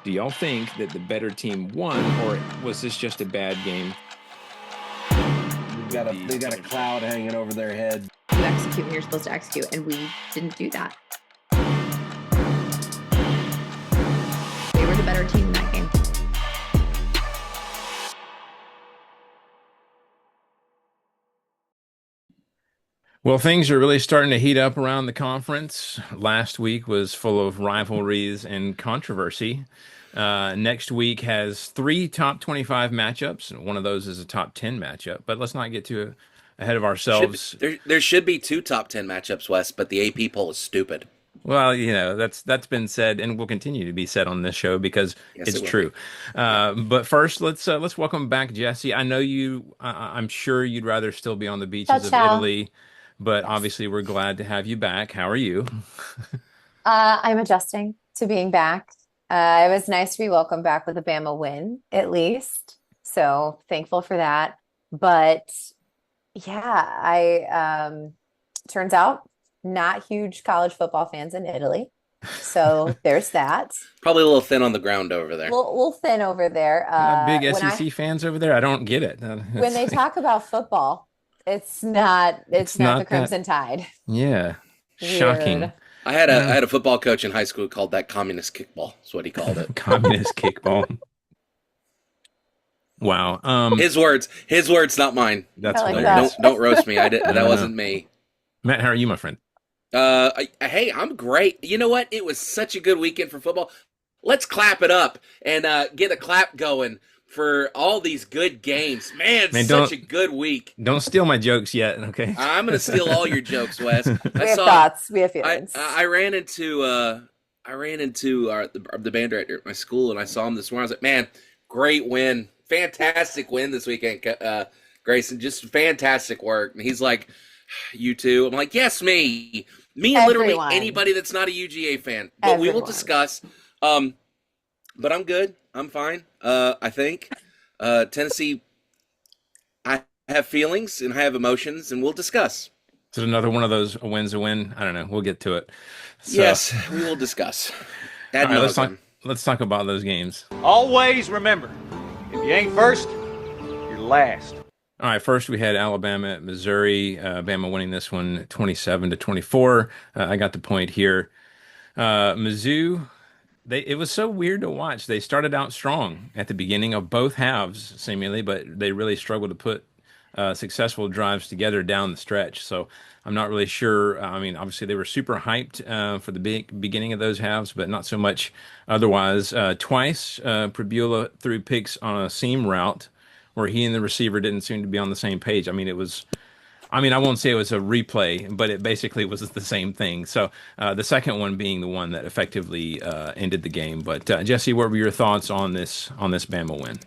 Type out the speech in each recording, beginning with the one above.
Do y'all think that the better team won, or was this just a bad game? They got a cloud hanging over their head. You execute when you're supposed to execute, and we didn't do that. They were the better team in that game. Well, things are really starting to heat up around the conference. Last week was full of rivalries and controversy. Next week has three top 25 matchups, and one of those is a top 10 matchup. But let's not get too ahead of ourselves. There should be two top 10 matchups, Wes, but the AP poll is stupid. Well, that's been said and will continue to be said on this show because Yes, it's it will true. But first, let's welcome back Jesse. I know you. I'm sure you'd rather still be on the beaches of Ciao. Italy, but Yes. obviously we're glad to have you back. How are you? I'm adjusting to being back. It was nice to be welcomed back with a Bama win, at least. So thankful for that. But yeah, I turns out not huge college football fans in Italy. So there's that. Probably a little thin on the ground over there. Little thin over there. Big When SEC fans over there. I don't get it. when they talk about football, it's not It's the not that. Crimson Tide. Yeah, shocking. Weird. I had a football coach in high school who called that communist kickball. That's what he called it. Communist kickball. Wow. His words, not mine. That's I like hilarious. that. Don't roast me. That No. wasn't me. Matt, how are you, my friend? Hey, I'm great. You know what? It was such a good weekend for football. Let's clap it up and get a clap going for all these good games. Man, Man, such a good week. Don't steal my jokes yet, okay? I'm gonna steal all your jokes, Wes. We have thoughts. We have feelings. I ran into the band director at my school, and I saw him this morning. I was like, man, great win, fantastic win this weekend, Grayson. Just fantastic work. And he's like, you too. I'm like, yes, me, and literally Everyone. anybody that's not a UGA fan. But we will Everyone. discuss. But I'm good. I'm fine. I think Tennessee. I have feelings and I have emotions, and we'll discuss. Is it another one of those a win's a win? I don't know. We'll get to it. So, Yes, we will discuss. all Ad right, nauseam. let's talk about those games. Always remember, if you ain't first, you're last. All right, first we had Alabama at Missouri. Bama winning this one 27-24. I got the point here. Mizzou, it was so weird to watch. They started out strong at the beginning of both halves, seemingly, but they really struggled to put successful drives together down the stretch. So I'm not really sure. I mean, obviously they were super hyped for the beginning of those halves, but not so much otherwise. Twice, Pribula threw picks on a seam route where he and the receiver didn't seem to be on the same page. I mean, I won't say it was a replay, but it basically was the same thing. So the second one being the one that effectively ended the game. But Jesse, what were your thoughts on this Bama win?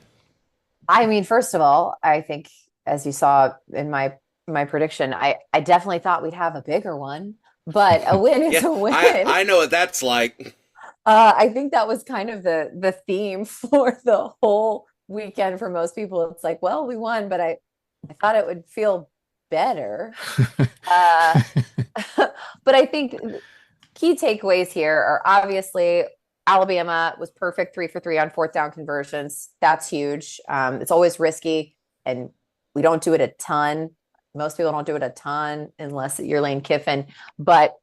I mean, first of all, I think as you saw in my prediction, I definitely thought we'd have a bigger one, but a win is a win. I know what that's like. I think that was kind of the theme for the whole weekend for most people. It's like, well, we won, but I thought it would feel better. But I think key takeaways here are obviously Alabama was perfect 3 for 3 on fourth down conversions. That's huge. It's always risky, and we don't do it a ton. Most people don't do it a ton unless you're Lane Kiffin, but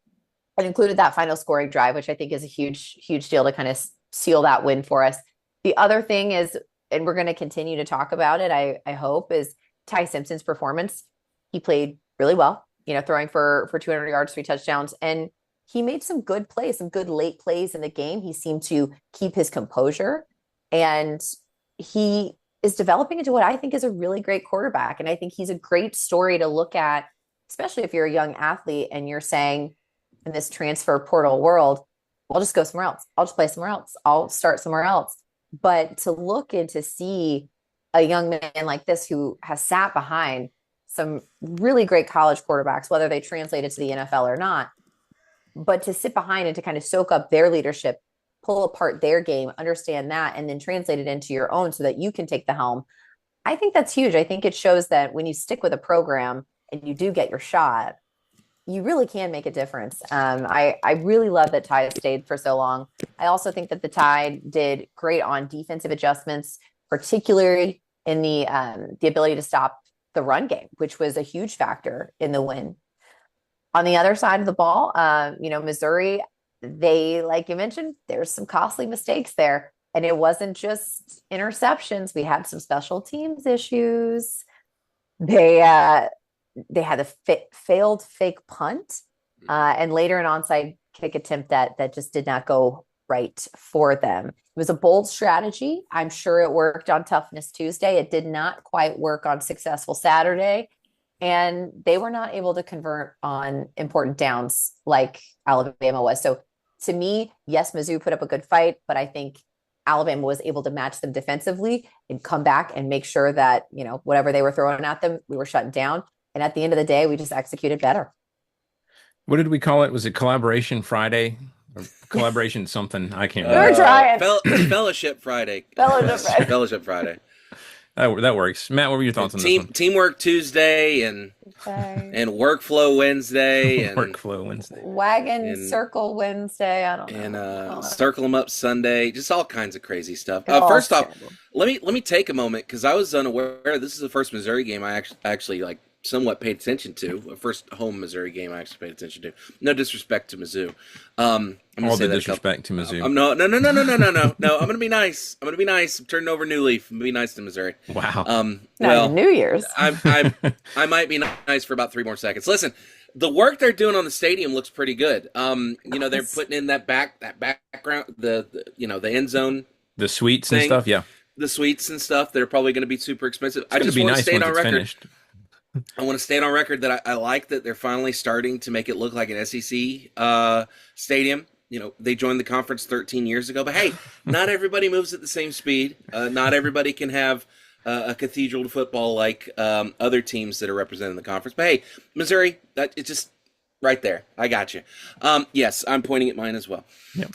it included that final scoring drive, which I think is a huge deal to kind of seal that win for us. The other thing is, and we're going to continue to talk about it, I hope, is Ty Simpson's performance. He played really well, throwing for 200 yards, 3 touchdowns, and he made some good plays, some good late plays in the game. He seemed to keep his composure, and he is developing into what I think is a really great quarterback. And I think he's a great story to look at, especially if you're a young athlete and you're saying in this transfer portal world, I'll just go somewhere else. I'll just play somewhere else. I'll start somewhere else. But to look and to see a young man like this who has sat behind some really great college quarterbacks, whether they translated to the NFL or not, but to sit behind and to kind of soak up their leadership, pull apart their game, understand that, and then translate it into your own so that you can take the helm. I think that's huge. I think it shows that when you stick with a program and you do get your shot, you really can make a difference. I really love that Tide stayed for so long. I also think that the Tide did great on defensive adjustments, particularly in the ability to stop the run game, which was a huge factor in the win. On the other side of the ball, Missouri, they, like you mentioned, there's some costly mistakes there. And it wasn't just interceptions. We had some special teams issues. They had a failed fake punt, and later an onside kick attempt that just did not go right for them. It was a bold strategy. I'm sure it worked on Toughness Tuesday. It did not quite work on Successful Saturday, and they were not able to convert on important downs like Alabama was. So to me, yes, Mizzou put up a good fight, but I think Alabama was able to match them defensively and come back and make sure that, whatever they were throwing at them, we were shutting down. And at the end of the day, we just executed better. What did we call it? Was it Collaboration Friday? Or Collaboration something? I can't We were remember. trying. Fellowship Friday. Fellowship Friday. Fellowship Friday. That works. Matt, what were your thoughts on this one? Teamwork Tuesday and Workflow Wednesday and Workflow Wednesday. Wagon Circle Wednesday. I don't know. And Circle 'em Up Sunday. Just all kinds of crazy stuff. Oh, First off, terrible. let me take a moment because I was unaware. This is the first Missouri game I actually like somewhat paid attention to. The first home Missouri game I actually paid attention to. No disrespect to Mizzou. I'm gonna All say the that disrespect to Mizzou. No. I'm gonna be nice. I'm gonna be nice. I'm turning over a new leaf. I'm gonna be nice to Missouri. Wow. Not Well, New Year's. I might be nice for about 3 more seconds. Listen, the work they're doing on the stadium looks pretty good. They're putting in that background, the end zone, The sweets and thing. stuff, yeah. the suites and stuff. They're probably going to be super expensive. I It's just gonna be want to nice state once on it's record. finished. I want to state on record that I like that they're finally starting to make it look like an SEC stadium. They joined the conference 13 years ago, but hey, not everybody moves at the same speed. Not everybody can have a cathedral to football like other teams that are represented in the conference. But hey, Missouri, it's just right there. I got you. Yes, I'm pointing at mine as well. Yep.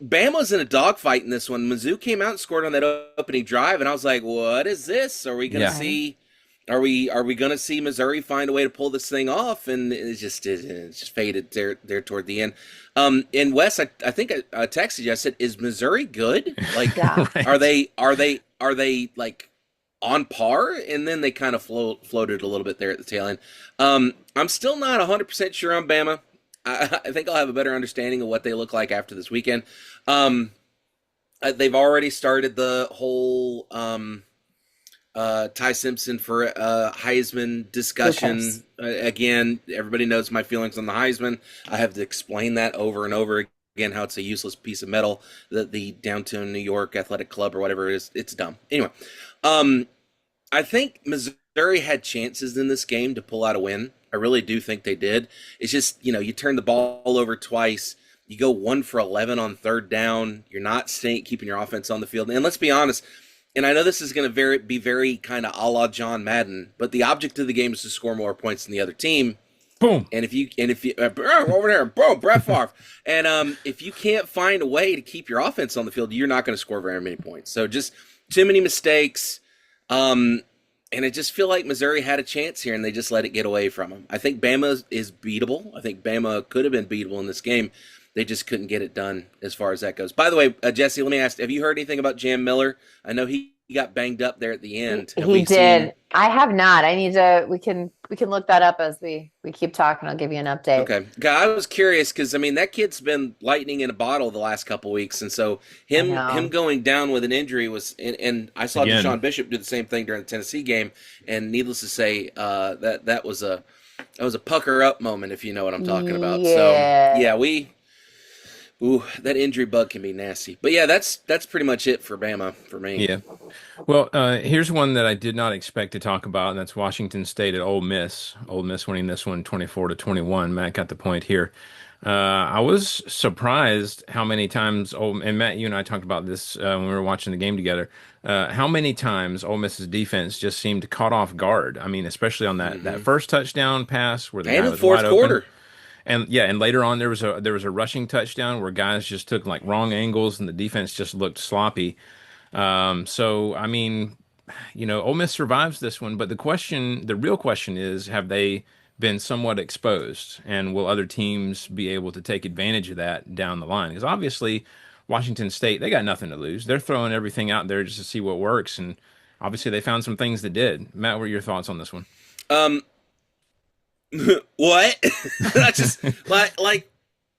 Bama's in a dogfight in this one. Mizzou came out and scored on that opening drive, and I was like, "What is this? Are we going to see? Are we going to see Missouri find a way to pull this thing off?" And it just faded there toward the end. And Wes, I think I texted you. I said, "Is Missouri good? Like, Yeah. Right. are they like on par?" And then they kind of floated a little bit there at the tail end. I'm still not 100% sure on Bama. I think I'll have a better understanding of what they look like after this weekend. They've already started the whole Ty Simpson for Heisman discussion. Again, everybody knows my feelings on the Heisman. I have to explain that over and over again, how it's a useless piece of metal that the Downtown New York Athletic Club or whatever it is, it's dumb. Anyway, I think Missouri had chances in this game to pull out a win. I really do think they did. It's just, you turn the ball over twice. You go 1 for 11 on third down. You're not keeping your offense on the field. And let's be honest, and I know this is going to be very kind of a la John Madden, but the object of the game is to score more points than the other team. Boom. And if you over there, boom, Brett Favre. And if you can't find a way to keep your offense on the field, you're not going to score very many points. So just too many mistakes. And I just feel like Missouri had a chance here, and they just let it get away from them. I think Bama is beatable. I think Bama could have been beatable in this game. They just couldn't get it done as far as that goes. By the way, Jesse, let me ask, have you heard anything about Jam Miller? I know he got banged up there at the end. He did. I have not. I need to. We can look that up as we keep talking. I'll give you an update. Okay. I was curious because that kid's been lightning in a bottle the last couple weeks, and so him going down with an injury was. And I saw Again. Deshaun Bishop do the same thing during the Tennessee game, and needless to say, that was a pucker up moment, if you know what I'm talking about. Yeah. So yeah, that injury bug can be nasty. But yeah, that's pretty much it for Bama for me. Yeah. Well, here's one that I did not expect to talk about, and that's Washington State at Ole Miss. Ole Miss winning this one 24-21. Matt got the point here. I was surprised how many times, and Matt, you and I talked about this when we were watching the game together, how many times Ole Miss's defense just seemed caught off guard. I mean, especially on that first touchdown pass where the guy And the was fourth wide quarter. open. And later on there was a rushing touchdown where guys just took like wrong angles and the defense just looked sloppy. So I mean, Ole Miss survives this one, but the real question is, have they been somewhat exposed, and will other teams be able to take advantage of that down the line? Because obviously, Washington State, they got nothing to lose. They're throwing everything out there just to see what works, and obviously they found some things that did. Matt, what are your thoughts on this one? Um, what? I just like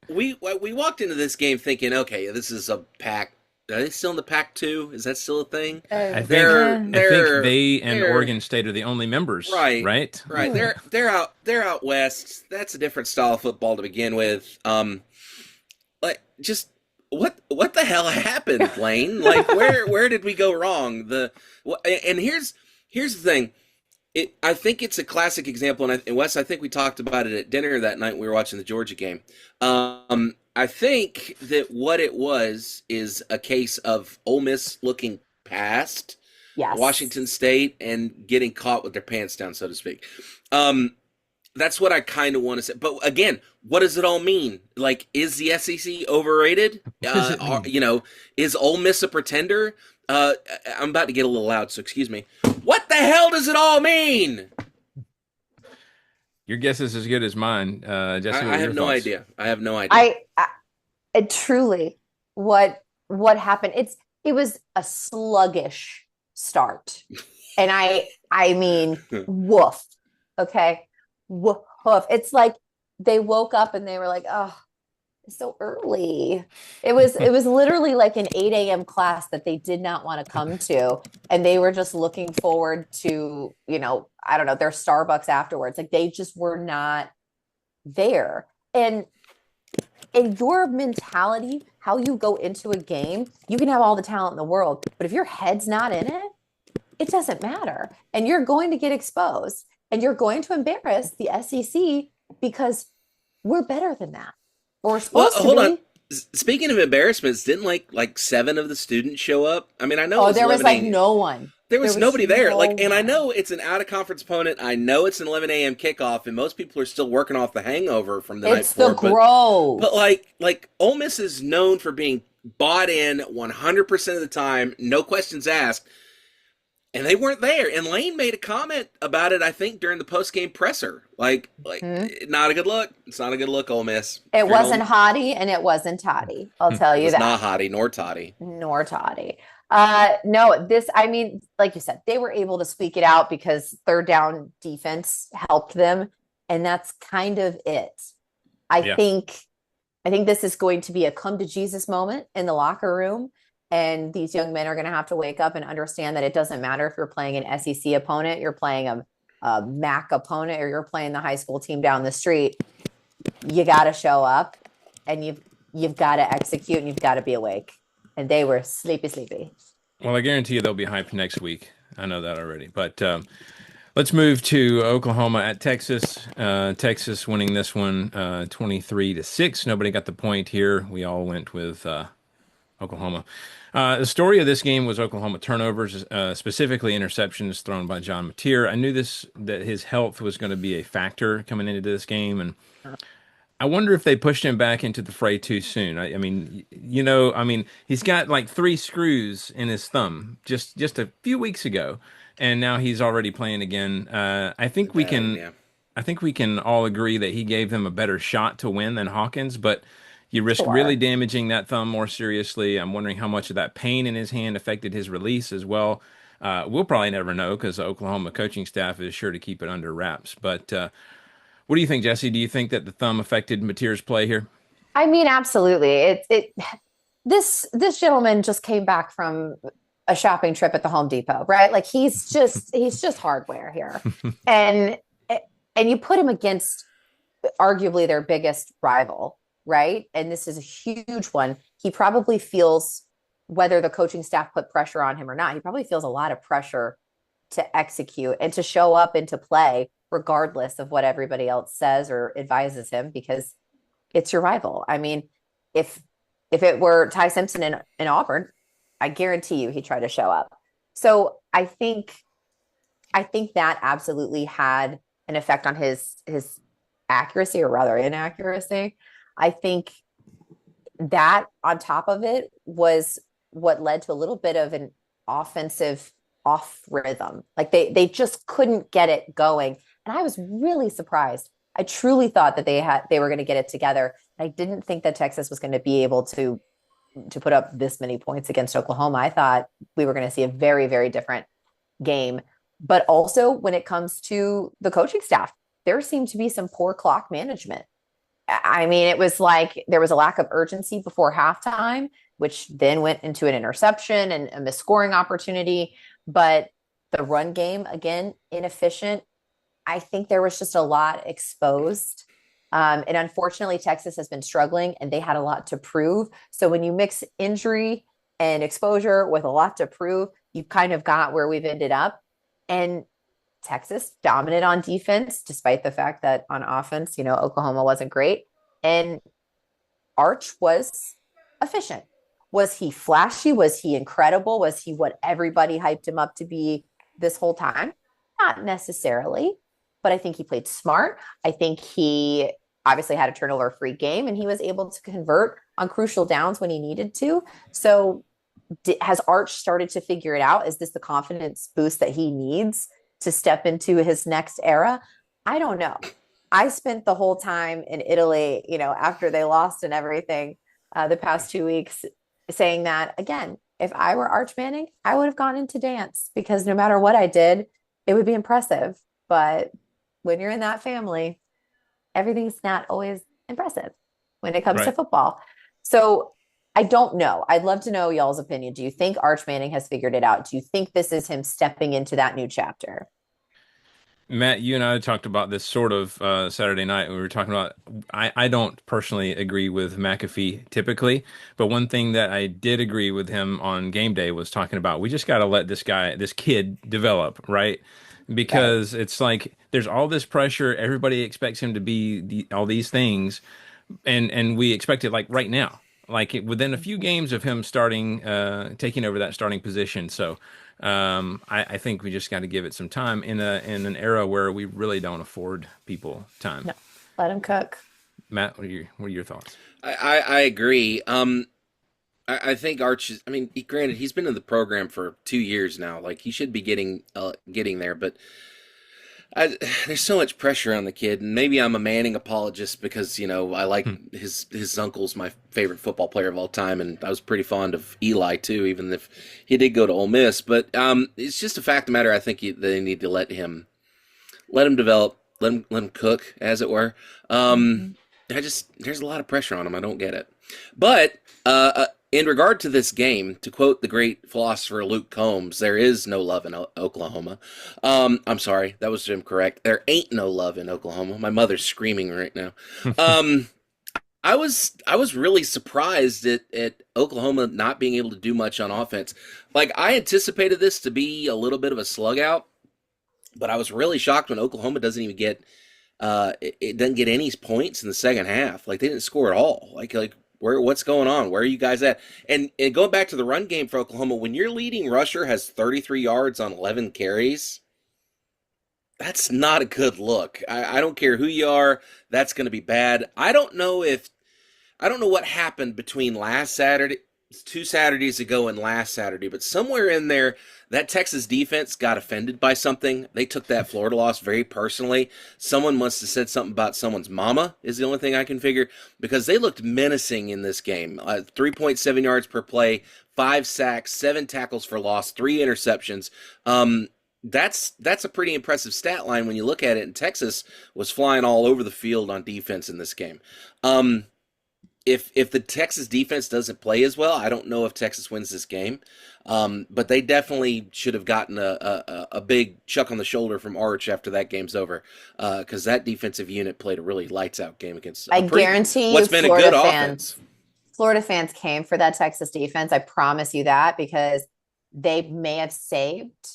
we walked into this game thinking, okay, this is a pack. Are they still in the Pac 2? Is that still a thing? I think They're I think they're they and they're Oregon State are the only members, right, right? right. They're out west. That's a different style of football to begin with. Like just what the hell happened, Lane? Like where did we go wrong? And here's the thing. I think it's a classic example, and Wes, I think we talked about it at dinner that night when we were watching the Georgia game. I think that what it was is a case of Ole Miss looking past Yes. Washington State and getting caught with their pants down, so to speak. That's what I kind of want to say. But again, what does it all mean? Like, is the SEC overrated? Does it mean? Is Ole Miss a pretender? I'm about to get a little loud, so excuse me. What the hell does it all mean? Your guess is as good as mine. Jesse, what I are have your no thoughts? idea. I have no idea. It truly what happened. It was a sluggish start. And I mean woof. Okay. Woof. It's like they woke up and they were like, oh, it's so early. It was literally like an 8 a.m. class that they did not want to come to. And they were just looking forward to, I don't know, their Starbucks afterwards. Like they just were not there. And your mentality, how you go into a game, you can have all the talent in the world, but if your head's not in it, it doesn't matter. And you're going to get exposed and you're going to embarrass the SEC because we're better than that. Or we're Well, supposed to hold be. on. Speaking of embarrassments, didn't like 7 of the students show up? I mean, I know it Oh, was there was 11 like a.m. no one. There was nobody there. no Like, and I one. know it's an out of conference opponent. I know it's an 11 a.m. kickoff, and most people are still working off the hangover from the night It's the before. grove. But like Ole Miss is known for being bought in 100% of the time, no questions asked, and they weren't there. And Lane made a comment about it, I think, during the post game presser. Like, not a good look. It's not a good look, Ole Miss. It wasn't hottie and it wasn't toddy. I'll tell It you was that. not Hottie nor Toddy. Nor toddy. No, I mean, like you said, they were able to squeak it out because third down defense helped them. And that's kind of it. I Yeah. think this is going to be a come to Jesus moment in the locker room. And these young men are going to have to wake up and understand that it doesn't matter if you're playing an SEC opponent, you're playing a MAC opponent, or you're playing the high school team down the street. You got to show up and you've got to execute and you've got to be awake. And they were sleepy. Well, I guarantee you they'll be hyped next week. I know that already. But let's move to Oklahoma at Texas. Texas winning this one 23-6. Nobody got the point here. We all went with Oklahoma. The story of this game was Oklahoma turnovers, specifically interceptions thrown by John Mateer. I knew that his health was going to be a factor coming into this game, and I wonder if they pushed him back into the fray too soon. I mean, he's got like 3 screws in his thumb just a few weeks ago, and now he's already playing again. I think we can. Yeah. I think we can all agree that he gave them a better shot to win than Hawkins, but you risk Sure. really damaging that thumb more seriously. I'm wondering how much of that pain in his hand affected his release as well. We'll probably never know because the Oklahoma coaching staff is sure to keep it under wraps. But what do you think, Jesse? Do you think that the thumb affected Mateer's play here? I mean, absolutely. This gentleman just came back from a shopping trip at the Home Depot, right? Like he's just hardware here. And you put him against arguably their biggest rival, right? And this is a huge one. He probably feels, whether the coaching staff put pressure on him or not, he probably feels a lot of pressure to execute and to show up and to play regardless of what everybody else says or advises him, because it's your rival. I mean, if it were Ty Simpson in Auburn, I guarantee you he'd try to show up. So I think that absolutely had an effect on his accuracy, or rather inaccuracy. I think that on top of it was what led to a little bit of an offensive off rhythm. Like they just couldn't get it going. And I was really surprised. I truly thought that they were going to get it together. I didn't think that Texas was going to be able to put up this many points against Oklahoma. I thought we were going to see a very, very different game. But also when it comes to the coaching staff, there seemed to be some poor clock management. I mean, it was like there was a lack of urgency before halftime, which then went into an interception and a missed-scoring opportunity. But the run game, again, inefficient. I think there was just a lot exposed. And unfortunately, Texas has been struggling and they had a lot to prove. So when you mix injury and exposure with a lot to prove, you kind of got where we've ended up. And Texas dominant on defense, despite the fact that on offense, Oklahoma wasn't great. And Arch was efficient. Was he flashy? Was he incredible? Was he what everybody hyped him up to be this whole time? Not necessarily, but I think he played smart. I think he obviously had a turnover-free game, and he was able to convert on crucial downs when he needed to. So has Arch started to figure it out? Is this the confidence boost that he needs to step into his next era? I don't know. I spent the whole time in Italy, after they lost and everything, the past 2 weeks, saying that, again, if I were Arch Manning, I would have gone into dance because no matter what I did, it would be impressive. But when you're in that family, everything's not always impressive when it comes to Right. football. So I don't know. I'd love to know y'all's opinion. Do you think Arch Manning has figured it out? Do you think this is him stepping into that new chapter? Matt, you and I talked about this sort of Saturday night. We were talking about, I don't personally agree with McAfee typically, but one thing that I did agree with him on game day was talking about we just got to let this kid develop, right? Right. Because it's like there's all this pressure. Everybody expects him to be all these things, and we expect it like right now, like within a few games of him starting, taking over that starting position. So I think we just got to give it some time in an era where we really don't afford people time. No, let him cook. Matt, what are your thoughts? I agree. I think Arch is, I mean, granted, he's been in the program for 2 years now. Like he should be getting there, but there's so much pressure on the kid, and maybe I'm a Manning apologist because I like Hmm. his uncle's my favorite football player of all time, and I was pretty fond of Eli too, even if he did go to Ole Miss. But it's just a fact of the matter. I think they need to let him develop, let him cook, as it were. Mhm. There's a lot of pressure on him. I don't get it. But in regard to this game, to quote the great philosopher Luke Combs, there is no love in Oklahoma. I'm sorry, that was incorrect. There ain't no love in Oklahoma. My mother's screaming right now. Um, I was really surprised at Oklahoma not being able to do much on offense. Like I anticipated this to be a little bit of a slug out, but I was really shocked when Oklahoma doesn't even get it doesn't get any points in the second half. Like they didn't score at all. Like what's going on? Where are you guys at? And going back to the run game for Oklahoma, when your leading rusher has 33 yards on 11 carries, that's not a good look. I don't care who you are, that's going to be bad. I don't know what happened between last Saturday, 2 Saturdays ago, and last Saturday, but somewhere in there, that Texas defense got offended by something. They took that Florida loss very personally. Someone must have said something about someone's mama, is the only thing I can figure, because they looked menacing in this game. 3.7 yards per play, 5 sacks, 7 tackles for loss, 3 interceptions. That's a pretty impressive stat line when you look at it. And Texas was flying all over the field on defense in this game. If the Texas defense doesn't play as well, I don't know if Texas wins this game. But they definitely should have gotten a big chuck on the shoulder from Arch after that game's over, because that defensive unit played a really lights out game against I guarantee you, what's been a good offense. Florida fans came for that Texas defense. I promise you that because they may have saved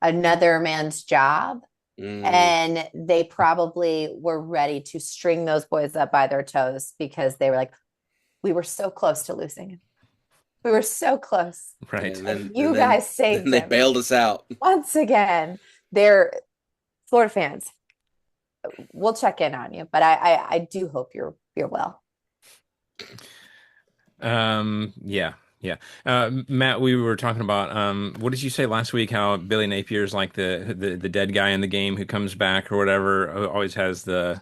another man's job. And they probably were ready to string those boys up by their toes because they were like, we were so close to losing. We were so close. Right. You guys saved then they him. bailed us out. Once again, they're Florida fans. We'll check in on you, but I do hope you're well. Yeah. Yeah. Matt, we were talking about what did you say last week? How Billy Napier's like the dead guy in the game who comes back or whatever, always has the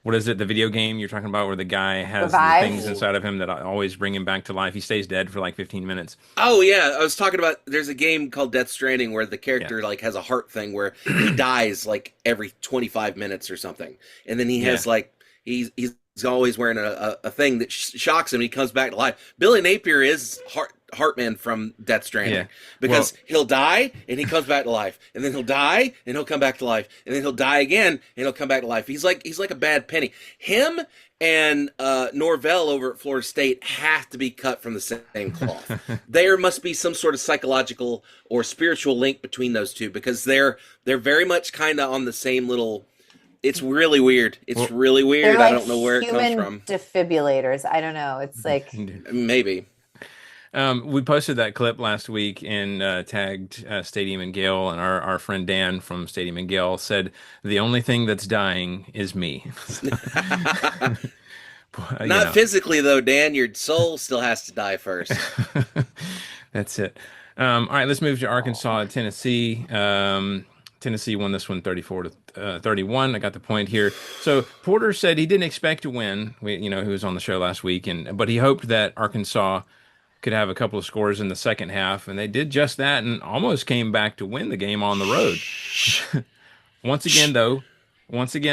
what is it, the video game you're talking about where the guy has the things Revive. Oh, inside of him that always bring him back to life. He stays dead for like 15 minutes. oh yeah, I was talking about. There's a game called Death Stranding where the Yeah. character like has a heart thing where he dies like every 25 minutes or something, and then he Yeah. has like he's always wearing a thing that shocks him. And he comes back to life. Billy Napier is Hartman from Death Yeah. Stranding Well, because he'll die and he comes back to life, and then he'll die and he'll come back to life, and then he'll die again and he'll come back to life. He's like a bad penny. Him and Norvell over at Florida State have to be cut from the same cloth. There must be some sort of psychological or spiritual link between those two because they're very much kind of on the same little. It's really weird. It's really weird. They're like I don't know where it comes human from. defibrillators. I don't know. It's like Maybe. we posted that clip last week and tagged Stadium and Gale, and our friend Dan from Stadium and Gale said the only thing that's dying is me. You Not know, physically though, Dan. Your soul still has to die first. that's it. All right, let's move to Arkansas and Tennessee. Tennessee won this one 34 to 31. I got the point here. So Porter said he didn't expect to win. He was on the show last week, but he hoped that Arkansas could have a couple of scores in the second half, and they did just that and almost came back to win the game on the road. Once again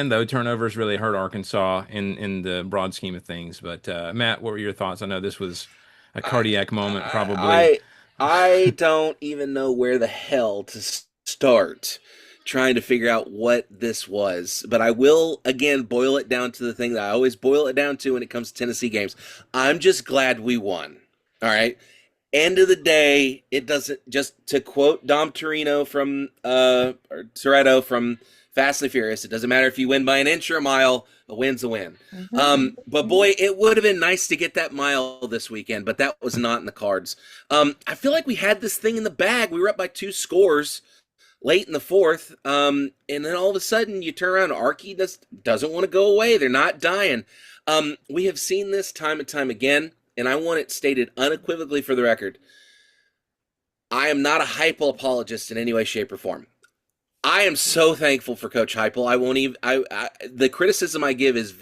though, turnovers really hurt Arkansas in the broad scheme of things. But Matt, what were your thoughts? I know this was a cardiac moment, probably. I don't even know where the hell to start trying to figure out what this was. But I will again boil it down to the thing that I always boil it down to when it comes to Tennessee games. I'm just glad we won. All right. End of the day, it doesn't, just to quote Dom Torino from or Toretto from Fast and the Furious, it doesn't matter if you win by an inch or a mile, a win's a win. But boy, it would have been nice to get that mile this weekend, but that was not in the cards. I feel like we had this thing in the bag. We were up by 2 scores late in the fourth, and then all of a sudden you turn around, Arky doesn't want to go away. They're not dying. We have seen this time and time again, and I want it stated unequivocally for the record. I am not a Heupel apologist in any way, shape, or form. I am so thankful for Coach Heupel. I won't even. The criticism I give is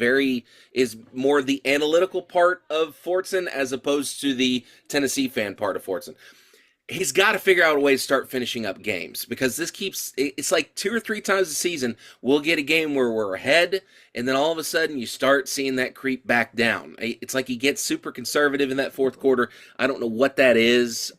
more the analytical part of Fortson as opposed to the Tennessee fan part of Fortson. He's got to figure out a way to start finishing up games because it's like 2 or 3 times a season we'll get a game where we're ahead and then all of a sudden you start seeing that creep back down. It's like he gets super conservative in that fourth quarter. I don't know what that is.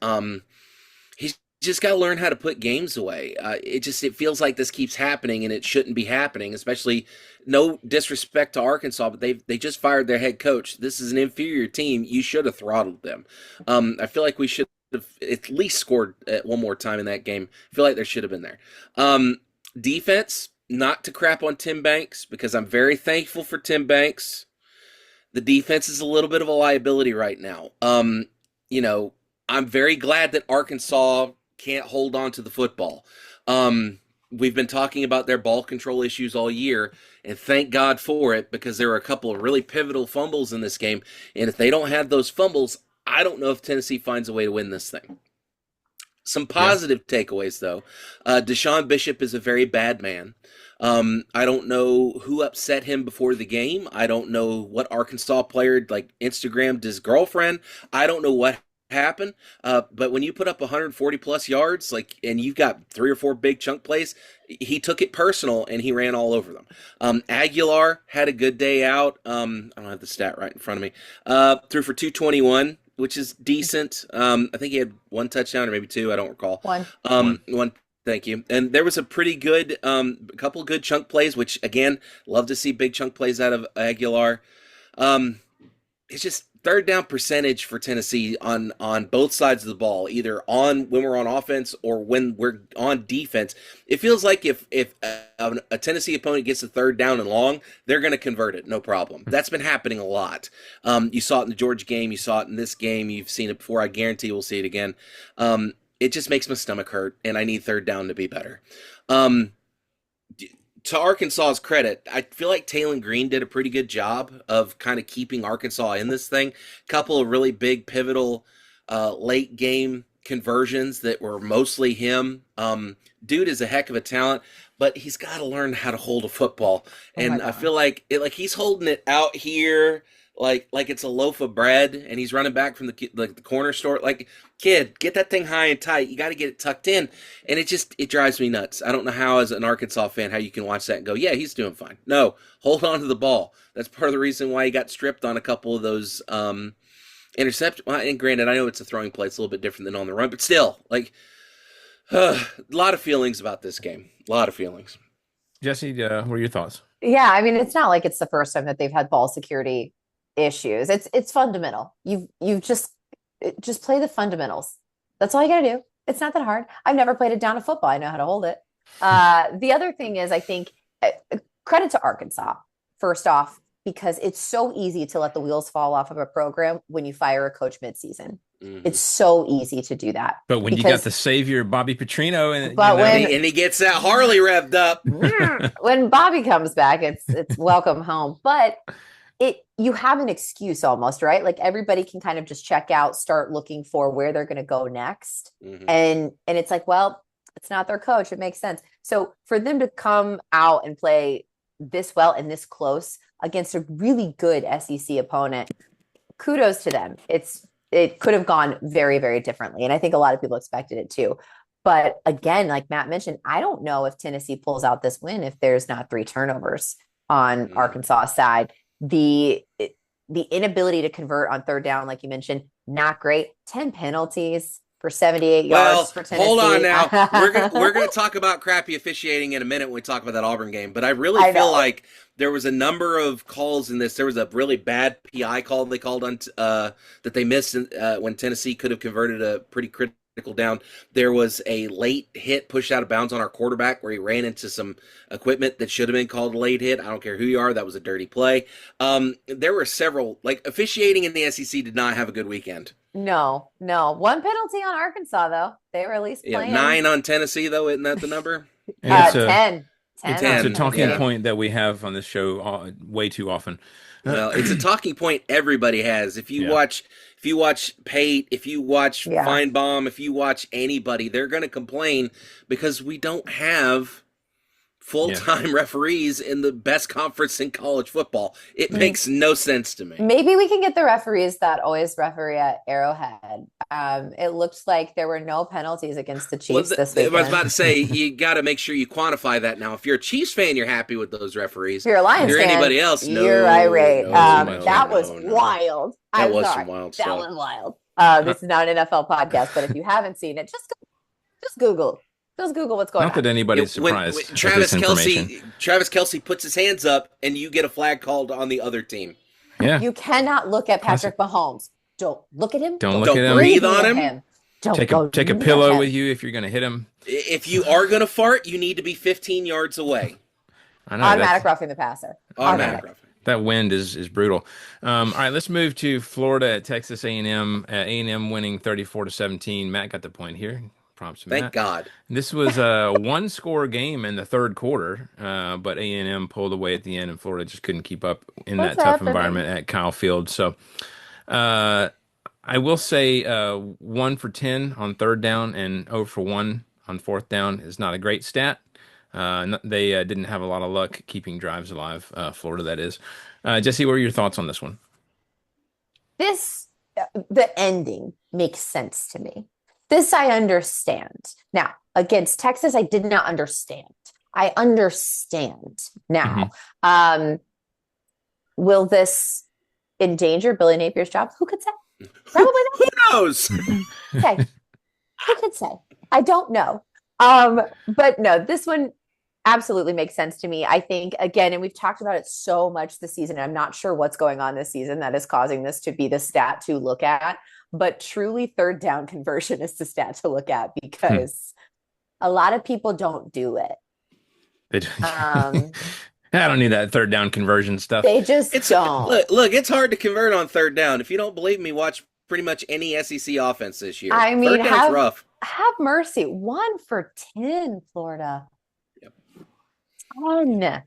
He's just got to learn how to put games away. It feels like this keeps happening and it shouldn't be happening, especially no disrespect to Arkansas, but they just fired their head coach. This is an inferior team. You should have throttled them. I feel like we should have at least scored one more time in that game. I feel like there should have been there. Defense, not to crap on Tim Banks because I'm very thankful for Tim Banks. The defense is a little bit of a liability right now. I'm very glad that Arkansas can't hold on to the football. We've been talking about their ball control issues all year, and thank God for it because there were a couple of really pivotal fumbles in this game. And if they don't have those fumbles, I don't know if Tennessee finds a way to win this thing. Some positive takeaways, though. Deshaun Bishop is a very bad man. I don't know who upset him before the game. I don't know what Arkansas player Instagrammed his girlfriend. I don't know what happened. But when you put up 140 plus yards, and you've got 3 or 4 big chunk plays, he took it personal and he ran all over them. Aguilar had a good day out. I don't have the stat right in front of me. Threw for 221. Which is decent. I think he had 1 touchdown or maybe 2. I don't recall. One. Thank you. And there was a pretty good, couple good chunk plays, which again, love to see big chunk plays out of Aguilar. It's just third down percentage for Tennessee on both sides of the ball, either on when we're on offense or when we're on defense. It feels like if a Tennessee opponent gets a third down and long, they're going to convert it, no problem. That's been happening a lot. You saw it in the Georgia game. You saw it in this game. You've seen it before. I guarantee we'll see it again. It just makes my stomach hurt, and I need third down to be better. To Arkansas's credit, I feel like Taylon Green did a pretty good job of kind of keeping Arkansas in this thing. Couple of really big pivotal late game conversions that were mostly him. Dude is a heck of a talent, but he's got to learn how to hold a football. Oh my And I God. feel like he's holding it out here like it's a loaf of bread, and he's running back from the corner store. Like, kid, get that thing high and tight. You got to get it tucked in, and it drives me nuts. I don't know how, as an Arkansas fan, how you can watch that and go, yeah, he's doing fine. No, hold on to the ball. That's part of the reason why he got stripped on a couple of those intercept. Well, and granted, I know it's a throwing play; it's a little bit different than on the run, but still, like, a lot of feelings about this game. A lot of feelings. Jesse, what are your thoughts? Yeah, I mean, it's not like it's the first time that they've had ball security issues. It's fundamental. You've just play the fundamentals. That's all you got to do. It's not that hard. I've never played it down to football. I know how to hold it. The other thing is, I think credit to Arkansas, first off, because it's so easy to let the wheels fall off of a program when you fire a coach midseason. It's so easy to do that. But when you got the savior Bobby Petrino, and he gets that Harley revved up, when Bobby comes back, it's welcome home. But you have an excuse almost, right? Like, everybody can kind of just check out, start looking for where they're going to go next. And it's like, well, it's not their coach. It makes sense. So for them to come out and play this well and this close against a really good SEC opponent, kudos to them. It could have gone very, very differently. And I think a lot of people expected it too. But again, like Matt mentioned, I don't know if Tennessee pulls out this win if there's not 3 turnovers on Arkansas side. The inability to convert on third down, like you mentioned, not great. 10 penalties for 78 yards for Tennessee. Hold on now. We're gonna talk about crappy officiating in a minute when we talk about that Auburn game. But I really feel like there was a number of calls in this. There was a really bad PI call they called on that they missed when Tennessee could have converted a pretty critical down. There was a late hit pushed out of bounds on our quarterback where he ran into some equipment that should have been called a late hit. I don't care who you are. That was a dirty play. There were several, like, officiating in the SEC did not have a good weekend. No. 1 penalty on Arkansas, though. They were at least playing. 9 on Tennessee, though. Isn't that the number? 10. It's a talking point that we have on this show way too often. Well, it's a talking point everybody has. If you watch Pate, if you watch Feinbaum, if you watch anybody, they're going to complain because we don't have full-time referees in the best conference in college football. It makes no sense to me. Maybe we can get the referees that always referee at Arrowhead. It looks like there were no penalties against the Chiefs this weekend. I was about to say, you got to make sure you quantify that now. If you're a Chiefs fan, you're happy with those referees. If you're a Lions fan, anybody else, you're irate. That was wild. That was some wild stuff. That was wild. This is not an NFL podcast, but if you haven't seen it, just Google. Just Google what's going on. Not that anybody's surprised. When Travis Kelce puts his hands up and you get a flag called on the other team. Yeah. You cannot look at Patrick Mahomes. Don't look at him. Don't look at him. Breathe on him. Take a pillow with you if you're going to hit him. If you are going to fart, you need to be 15 yards away. I know. Automatic roughing the passer. Automatic roughing. That wind is brutal. All right, let's move to Florida at Texas A&M. A&M winning 34-17. Matt got the point here. Props to Matt. Thank God. This was a one-score game in the third quarter, but A&M pulled away at the end, and Florida just couldn't keep up in that tough environment at Kyle Field. So I will say 1 for 10 on third down and 0 for 1 on fourth down is not a great stat. They didn't have a lot of luck keeping drives alive, Florida, that is. Jesse, what are your thoughts on this one? The ending makes sense to me. This I understand. Now, against Texas, I did not understand. I understand now. Will this endanger Billy Napier's job? Who could say? Probably not. Who knows? Okay. Who could say? I don't know. But no, this one absolutely makes sense to me. I think, again, and we've talked about it so much this season, I'm not sure what's going on this season that is causing this to be the stat to look at. But truly, third down conversion is the stat to look at because a lot of people don't do it. I don't need that third down conversion stuff. They just don't. Look, it's hard to convert on third down. If you don't believe me, watch pretty much any SEC offense this year. I mean, third down's rough. Have mercy. 1 for 10, Florida. Yep. 10.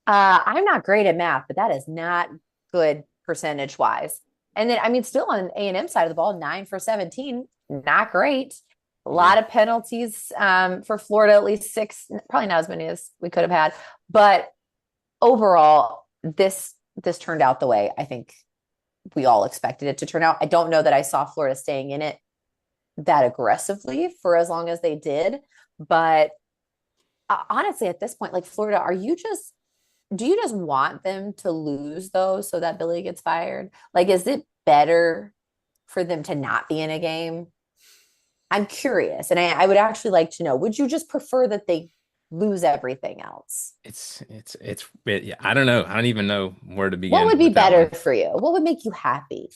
I'm not great at math, but that is not good percentage-wise. And then, I mean, still on A&M side of the ball, 9 for 17, not great. A Yeah. lot of penalties for Florida, at least 6, probably not as many as we could have had. But overall, this turned out the way I think we all expected it to turn out. I don't know that I saw Florida staying in it that aggressively for as long as they did, but honestly, at this point, like Florida, do you just want them to lose though, so that Billy gets fired? Like, is it better for them to not be in a game? I'm curious, and I would actually like to know, would you just prefer that they lose everything else? Yeah, I don't know. I don't even know where to What would begin be with that better one. for you? What would make you happy?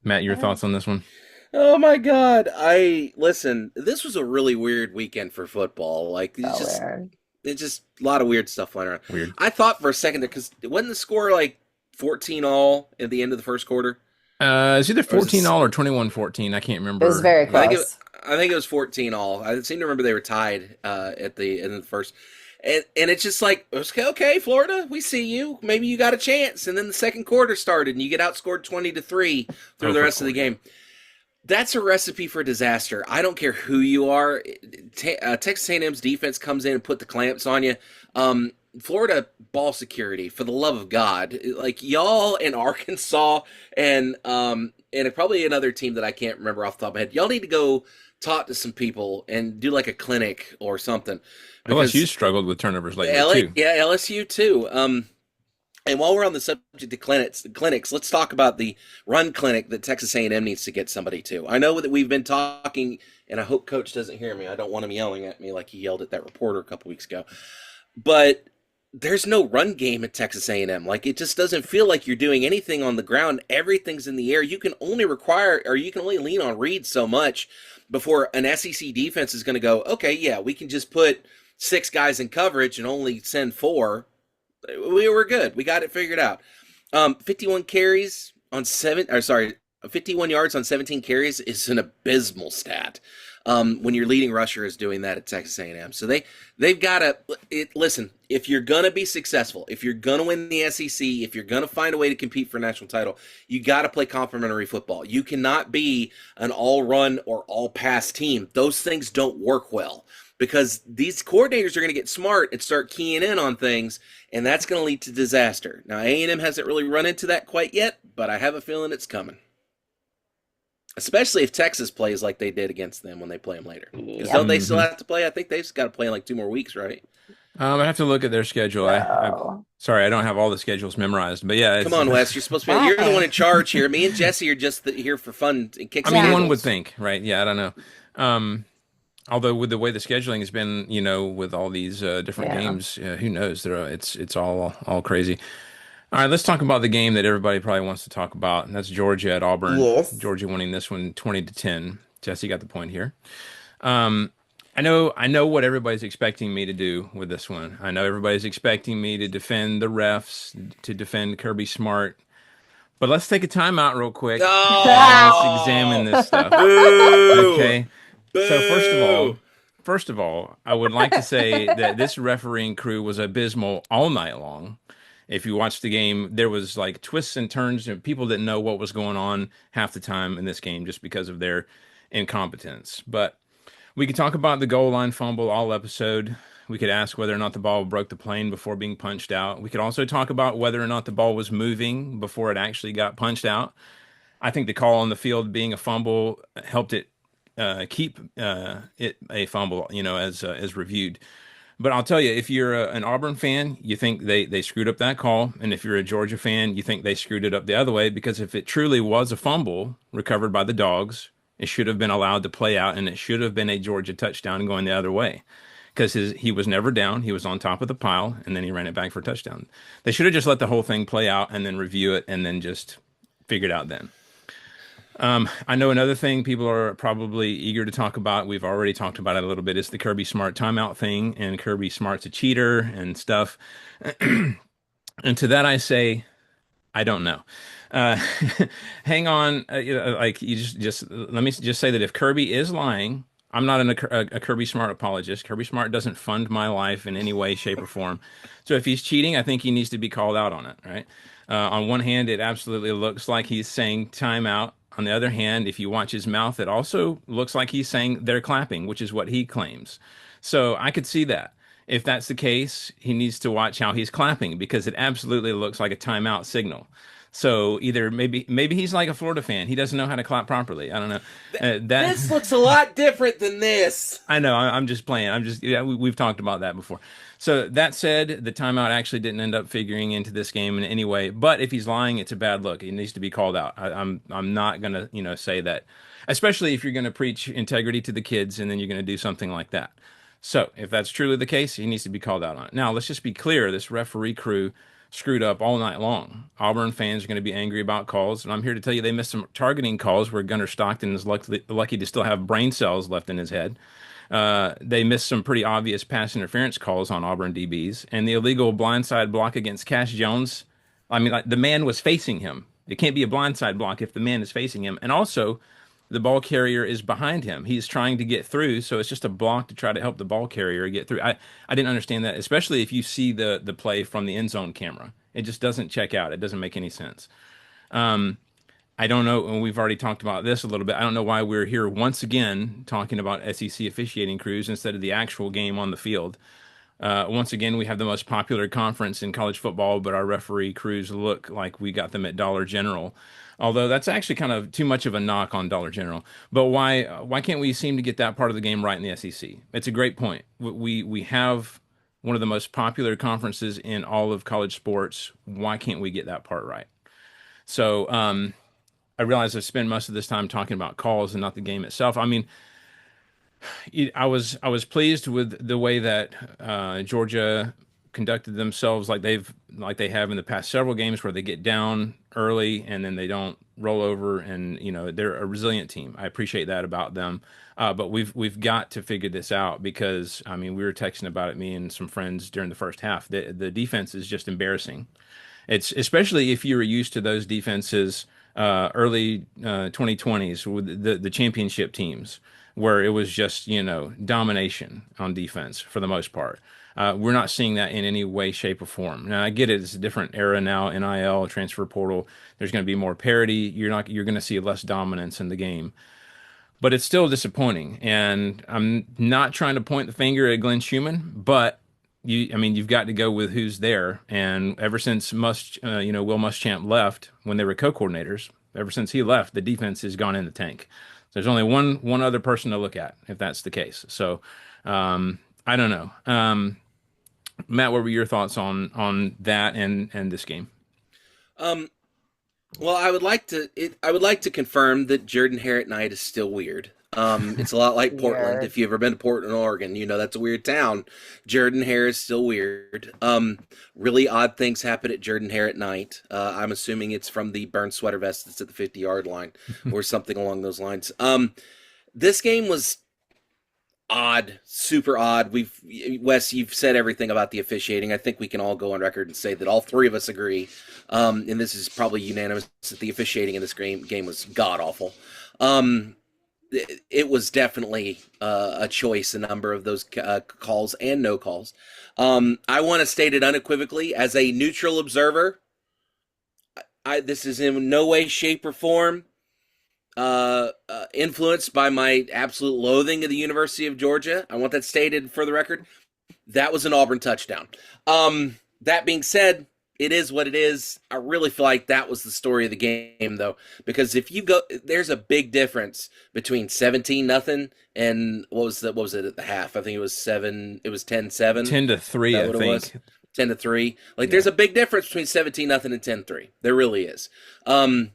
Matt, your I don't know. thoughts on this one? Oh my God! I listen. This was a really weird weekend for football. Like So weird. it's just a lot of weird stuff flying around. Weird. I thought for a second there because wasn't the score like 14 all at the end of the first quarter, It's either or was 14 all or 21-14. I can't It was remember. very I think it, close. I think it was 14 all. I seem to remember they were tied at the end of the first. And it's just like, okay, Florida, we see you. Maybe you got a chance. And then the second quarter started and you get outscored 20-3 through Oh, the for rest of the Florida. game. That's a recipe for disaster. I don't care who you are. Texas A&M's defense comes in and put the clamps on you. Florida ball security, for the love of God, like y'all in Arkansas and probably another team that I can't remember off the top of my head. Y'all need to go talk to some people and do like a clinic or something LSU because struggled with turnovers lately too. Yeah, LSU too. And while we're on the subject of clinics, let's talk about the run clinic that Texas A&M needs to get somebody to. I know that we've been talking, and I hope Coach doesn't hear me. I don't want him yelling at me like he yelled at that reporter a couple weeks ago. But there's no run game at Texas A&M. Like it just doesn't feel like you're doing anything on the ground. Everything's in the air. You can only lean on Reed so much before an SEC defense is going to go, okay, yeah, we can just put 6 guys in coverage and only send 4. We were good. We got it figured out. 51 carries on 51 yards on 17 carries is an abysmal stat. When your leading rusher is doing that at Texas A&M, so they've got to listen. If you're gonna be successful, if you're gonna win the SEC, if you're gonna find a way to compete for a national title, you got to play complementary football. You cannot be an all run or all pass team. Those things don't work well because these coordinators are going to get smart and start keying in on things, and that's going to lead to disaster. Now, A&M hasn't really run into that quite yet, but I have a feeling it's coming. Especially if Texas plays like they did against them when they play them later. Because don't they still have to play? I think they've got to play in like 2 more weeks, right? I have to look at their schedule. So Sorry, I don't have all the schedules memorized, but yeah, Come on, Wes. You're supposed to be. You're the Why? one in charge here. Me and Jesse are just here for fun and kicks I and mean, one would giggles. think, right? Yeah, I don't know. Um, Although with the way the scheduling has been, with all these different yeah. games, who knows? It's all crazy. All right, let's talk about the game that everybody probably wants to talk about, and that's Georgia at Auburn. Yes. Georgia winning this one 20-10. Jesse got the point here. Um, I know what everybody's expecting me to do with this one. I know everybody's expecting me to defend the refs, to defend Kirby Smart. But let's take a timeout real quick and let's examine Oh, this stuff. boo, Okay. So boo. first of all, I would like to say that this refereeing crew was abysmal all night long. If you watch the game, there was like twists and turns, and people didn't know what was going on half the time in this game just because of their incompetence. But we could talk about the goal line fumble all episode. We could ask whether or not the ball broke the plane before being punched out. We could also talk about whether or not the ball was moving before it actually got punched out. I think the call on the field being a fumble helped it keep it a fumble, as reviewed. But I'll tell you, if you're an Auburn fan, you think they screwed up that call, and if you're a Georgia fan, you think they screwed it up the other way. Because if it truly was a fumble recovered by the Dogs, it should have been allowed to play out, and it should have been a Georgia touchdown going the other way. Because he was never down, he was on top of the pile, and then he ran it back for a touchdown. They should have just let the whole thing play out and then review it, and then just figure it out then. I know another thing people are probably eager to talk about. We've already talked about it a little bit. It's the Kirby Smart timeout thing, and Kirby Smart's a cheater and stuff. And to that, I say, I don't know. Hang on, like you just let me just say that if Kirby is lying I'm not a Kirby Smart apologist. Kirby Smart doesn't fund my life in any way, shape, or form. So if he's cheating, I think he needs to be called out on it, right? On one hand, it absolutely looks like he's saying timeout. On the other hand, if you watch his mouth, it also looks like he's saying they're clapping, which is what he claims. So I could see that. If that's the case, he needs to watch how he's clapping because it absolutely looks like a timeout signal. So either maybe he's like a Florida fan. He doesn't know how to clap properly. I don't know. That This looks a lot different than this. I know. I'm just playing. Yeah, we've talked about that before. So that said, the timeout actually didn't end up figuring into this game in any way. But if he's lying, it's a bad look. He needs to be called out. I'm not gonna say that, especially if you're gonna preach integrity to the kids and then you're gonna do something like that. So if that's truly the case, he needs to be called out on it. Now let's just be clear: this referee crew screwed up all night long. Auburn fans are going to be angry about calls, and I'm here to tell you they missed some targeting calls where Gunnar Stockton is lucky to still have brain cells left in his head. They missed some pretty obvious pass interference calls on Auburn DBs, and the illegal blindside block against Cash Jones. I mean, like, the man was facing him. It can't be a blindside block if the man is facing him, and also the ball carrier is behind him. He's trying to get through, so it's just a block to try to help the ball carrier get through. I didn't understand that, especially if you see the play from the end zone camera. It just doesn't check out. It doesn't make any sense. I don't know, and we've already talked about this a little bit. I don't know why we're here once again talking about SEC officiating crews instead of the actual game on the field. Once again, we have the most popular conference in college football, but our referee crews look like we got them at Dollar General. Although that's actually kind of too much of a knock on Dollar General. But why can't we seem to get that part of the game right in the SEC? It's a great point. We have one of the most popular conferences in all of college sports. Why can't we get that part right? So I realize I've spent most of this time talking about calls and not the game itself. I mean, I was pleased with the way that Georgia conducted themselves like they have in the past several games where they get down early and then they don't roll over, and they're a resilient team. I appreciate that about them. But we've got to figure this out because I mean we were texting about it, me and some friends, during the first half. The defense is just embarrassing. It's especially if you were used to those defenses early 2020s with the championship teams where it was just, domination on defense for the most part. We're not seeing that in any way, shape, or form. Now, I get it. It's a different era now, NIL, transfer portal. There's going to be more parity. You're going to see less dominance in the game. But it's still disappointing. And I'm not trying to point the finger at Glenn Schumann, but you've got to go with who's there. And ever since Will Muschamp left when they were co-coordinators, ever since he left, the defense has gone in the tank. There's only one other person to look at if that's the case. So I don't know. Matt, what were your thoughts on that and this game? Well, I would like to confirm that Jordan Hare at night is still weird. It's a lot like Portland. Weird. If you've ever been to Portland, Oregon, that's a weird town. Jordan Hare is still weird. Really odd things happen at Jordan Hare at night. I'm assuming it's from the burn sweater vest that's at the 50-yard line or something along those lines. This game was odd, super odd. Wes, you've said everything about the officiating. I think we can all go on record and say that all three of us agree, and this is probably unanimous, that the officiating in this game was god awful. It was definitely a choice, a number of those calls and no calls. I want to state it unequivocally as a neutral observer. This is in no way, shape, or form influenced by my absolute loathing of the University of Georgia. I want that stated for the record. That was an Auburn touchdown. That being said, it is what it is. I really feel like that was the story of the game, though, because if you go, there's a big difference between 17-0 and what was it at the half? I think it was 10-7. 10-3, I think. 10-3. There's a big difference between 17-0 and 10-3. There really is. And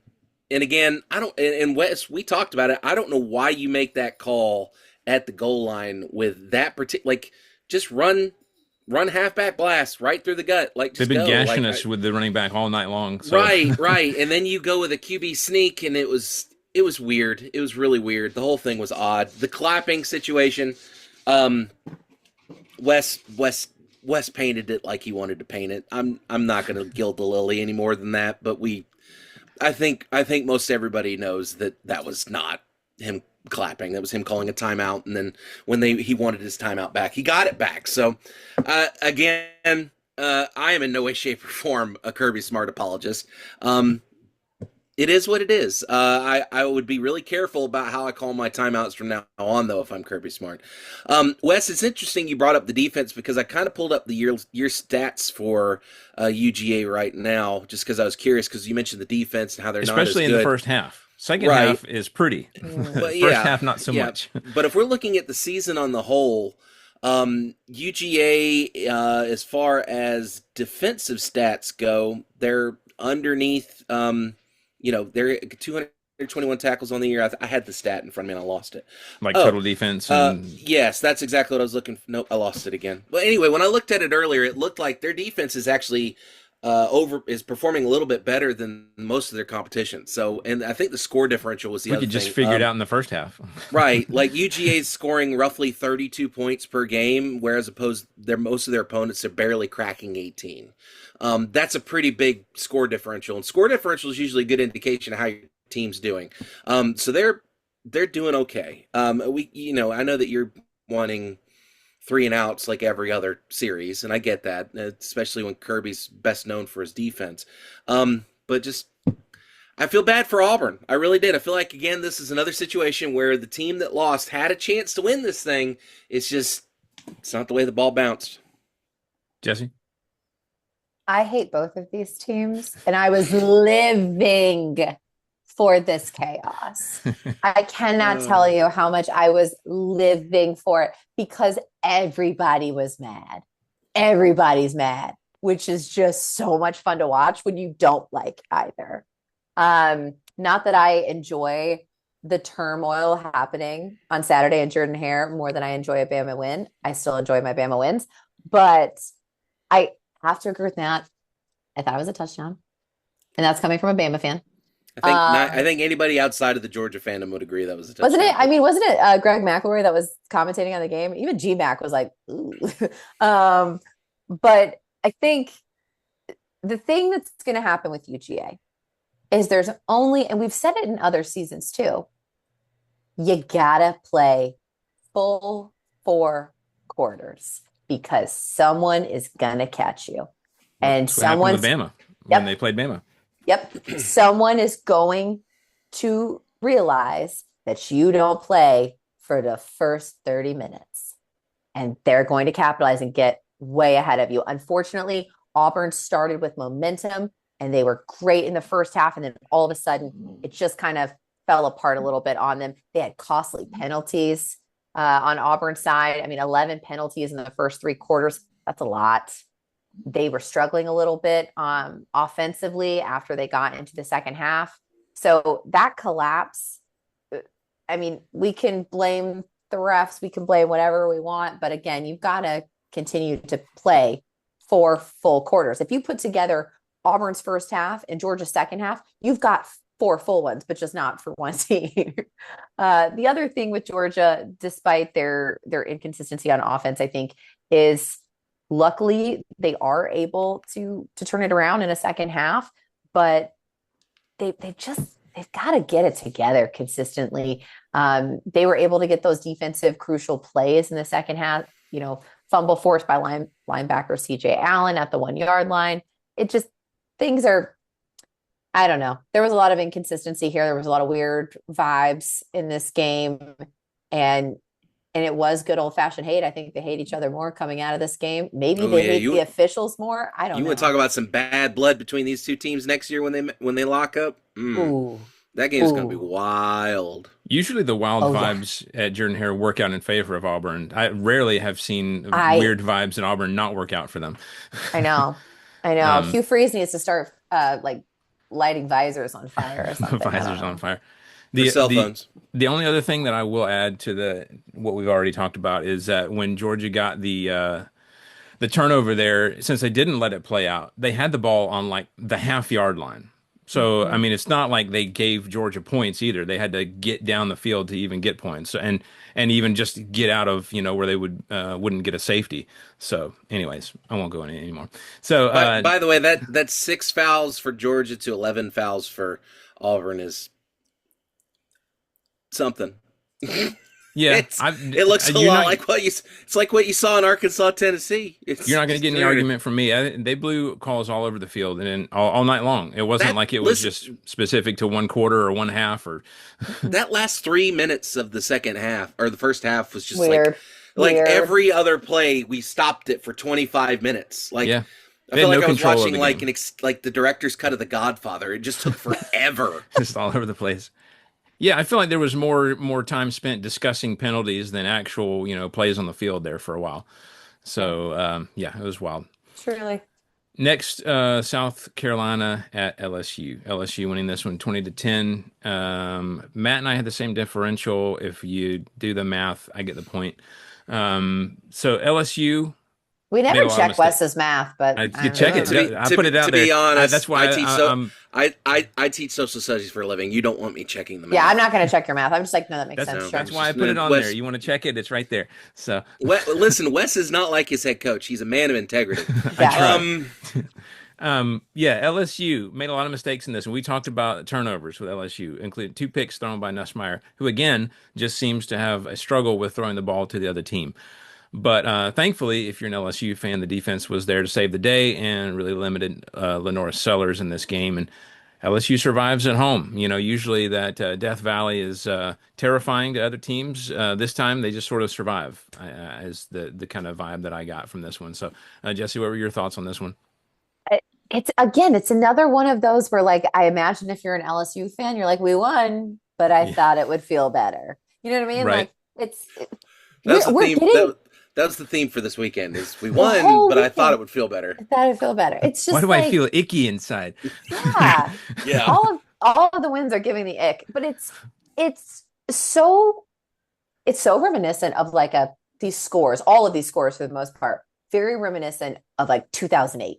again, and Wes, we talked about it. I don't know why you make that call at the goal line with that particular, just run halfback blast right through the gut. They've been gashing us with the running back all night long. So. Right. And then you go with a QB sneak, and it was weird. It was really weird. The whole thing was odd. The clapping situation, Wes painted it like he wanted to paint it. I'm not going to gild the lily any more than that, but I think most everybody knows that was not him clapping. That was him calling a timeout, and then when he wanted his timeout back, he got it back. So again, I am in no way, shape, or form a Kirby Smart apologist. It is what it is. I would be really careful about how I call my timeouts from now on, though, if I'm Kirby Smart. Wes, it's interesting you brought up the defense because I kind of pulled up the year stats for UGA right now, just because I was curious because you mentioned the defense and how they're not as Especially good. in the first half. Second Right. half is pretty. But First half, not so much. But if we're looking at the season on the whole, UGA, as far as defensive stats go, they're underneath. They're 221 tackles on the year. I had the stat in front of me and I lost it. Like total defense. And... yes, that's exactly what I was looking for. Nope, I lost it again. But anyway, when I looked at it earlier, it looked like their defense is actually is performing a little bit better than most of their competition. So, and I think the score differential was the we other could just thing. figure it out in the first half. Right, like UGA is scoring roughly 32 points per game, whereas most of their opponents are barely cracking 18. That's a pretty big score differential, and score differential is usually a good indication of how your team's doing. So they're doing okay. I know that you're wanting 3 and outs like every other series, and I get that, especially when Kirby's best known for his defense. But just, I feel bad for Auburn. I really did. I feel like, again, this is another situation where the team that lost had a chance to win this thing. It's not the way the ball bounced. Jesse? I hate both of these teams, and I was living for this chaos. I cannot tell you how much I was living for it because everybody was mad. Everybody's mad, which is just so much fun to watch when you don't like either. Not that I enjoy the turmoil happening on Saturday in Jordan Hare more than I enjoy a Bama win. I still enjoy my Bama wins, but I have to agree with Matt. I thought it was a touchdown, and that's coming from a Bama fan. I think anybody outside of the Georgia fandom would agree that was a touchdown. Wasn't it? I mean, wasn't it Greg McElroy that was commentating on the game? Even G-Mac was like, ooh. But I think the thing that's going to happen with UGA is there's only, and we've said it in other seasons too, you gotta play full 4 quarters because someone is gonna catch you. And someone's Bama when they played Bama. Yep. Someone is going to realize that you don't play for the first 30 minutes. And they're going to capitalize and get way ahead of you. Unfortunately, Auburn started with momentum and they were great in the first half. And then all of a sudden, it just kind of fell apart a little bit on them. They had costly penalties on Auburn's side. I mean, 11 penalties in the first 3 quarters. That's a lot. They were struggling a little bit offensively after they got into the second half. So that collapse, I mean, we can blame the refs, we can blame whatever we want. But again, you've got to continue to play 4 full quarters. If you put together Auburn's first half and Georgia's second half, you've got 4 full ones, but just not for one team. The other thing with Georgia, despite their inconsistency on offense, I think is luckily they are able to turn it around in a second half, but they've got to get it together consistently. They were able to get those defensive crucial plays in the second half, fumble forced by linebacker CJ Allen at the 1-yard line. It just, things are, I don't know. There was a lot of inconsistency here. There was a lot of weird vibes in this game, and it was good old fashioned hate. I think they hate each other more coming out of this game. Maybe they hate the officials more. I don't know. You want to talk about some bad blood between these two teams next year when they lock up? Ooh. That game's going to be wild. Usually the wild vibes at Jordan Hare work out in favor of Auburn. I rarely have seen weird vibes at Auburn not work out for them. I know. Hugh Freeze needs to start lighting visors on fire or something. Visors on fire. Cell phones. The only other thing that I will add to what we've already talked about is that when Georgia got the turnover there, since they didn't let it play out, they had the ball on like the half-yard line. So, I mean, it's not like they gave Georgia points either. They had to get down the field to even get points, so, and even just get out of where they wouldn't get a safety. So, anyways, I won't go in anymore. So, by the way, that's 6 fouls for Georgia to 11 fouls for Auburn is something. Yeah, It looks a you're lot not like it's like what you saw in Arkansas, Tennessee. you're It's not going to just get any weird. argument from me. They blew calls all over the field and all night long. It wasn't That like it was listen, just specific to one quarter or one half or that last 3 minutes of the second half or the first half was just Weird. like Weird. every other play we stopped it for 25 minutes. Like yeah. I They feel had like no I was control of watching the like game. like the director's cut of The Godfather. It just took forever. Just all over the place. Yeah, I feel like there was more time spent discussing penalties than actual, plays on the field there for a while. Yeah, So, yeah, it was wild. truly. Next, South Carolina at LSU. LSU winning this one 20-10. Matt and I had the same differential. If you do the math, I get the point. So LSU We made never a lot of check mistakes. Wes's math, but You check it. I put it out To there. be honest, That's why I'm. I teach social studies for a living. You don't want me checking the math. yeah, I'm not going to check your math. I'm just like, no, that makes That's sense. No, Sure. that's why I just put it on Wes- there. You want to check it? It's right there. So Listen, Wes is not like his head coach. He's a man of integrity. I Yeah. try. Yeah, LSU made a lot of mistakes in this, and we talked about turnovers with LSU, including 2 picks thrown by Nussmeier, who again just seems to have a struggle with throwing the ball to the other team. But thankfully, if you're an LSU fan, the defense was there to save the day and really limited Lenora Sellers in this game. And LSU survives at home. Usually that Death Valley is terrifying to other teams. This time, they just sort of survive, is the kind of vibe that I got from this one. So, Jesse, what were your thoughts on this one? It's another one of those where, like, I imagine if you're an LSU fan, you're like, we won, but I Yeah, thought it would feel better. You know what I mean? right. Like, That's the we're theme. getting That was the theme for this weekend. Is we the won, whole but I thought it weekend. would feel better. I thought it'd feel better. It's Why just do I like, feel icky inside? yeah, Yeah. all of the wins are giving the ick, but it's so it's so reminiscent of like these scores, all of these scores for the most part, very reminiscent of like 2008, Yeah.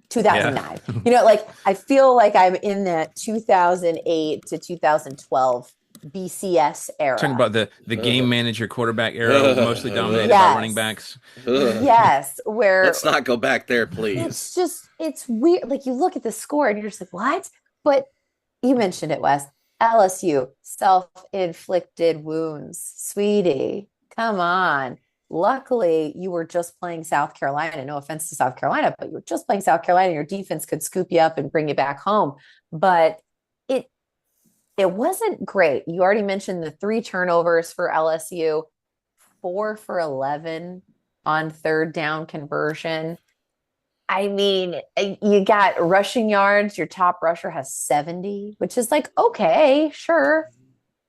2009. Like I feel like I'm in that 2008 to 2012 BCS Talking era. about the game manager quarterback era, mostly dominated by Yes. running backs. Yes, where Let's not go back there, please. it's weird. Like you look at the score and you're just like, what? But you mentioned it, Wes. LSU, self-inflicted wounds. Sweetie, come on. Luckily, you were just playing South Carolina. No offense to South Carolina, but you were just playing South Carolina. Your defense could scoop you up and bring you back home. But it it wasn't great. You already mentioned the 3 turnovers for LSU, 4 for 11 on third down conversion. I mean, you got rushing yards. Your top rusher has 70, which is like, okay, sure,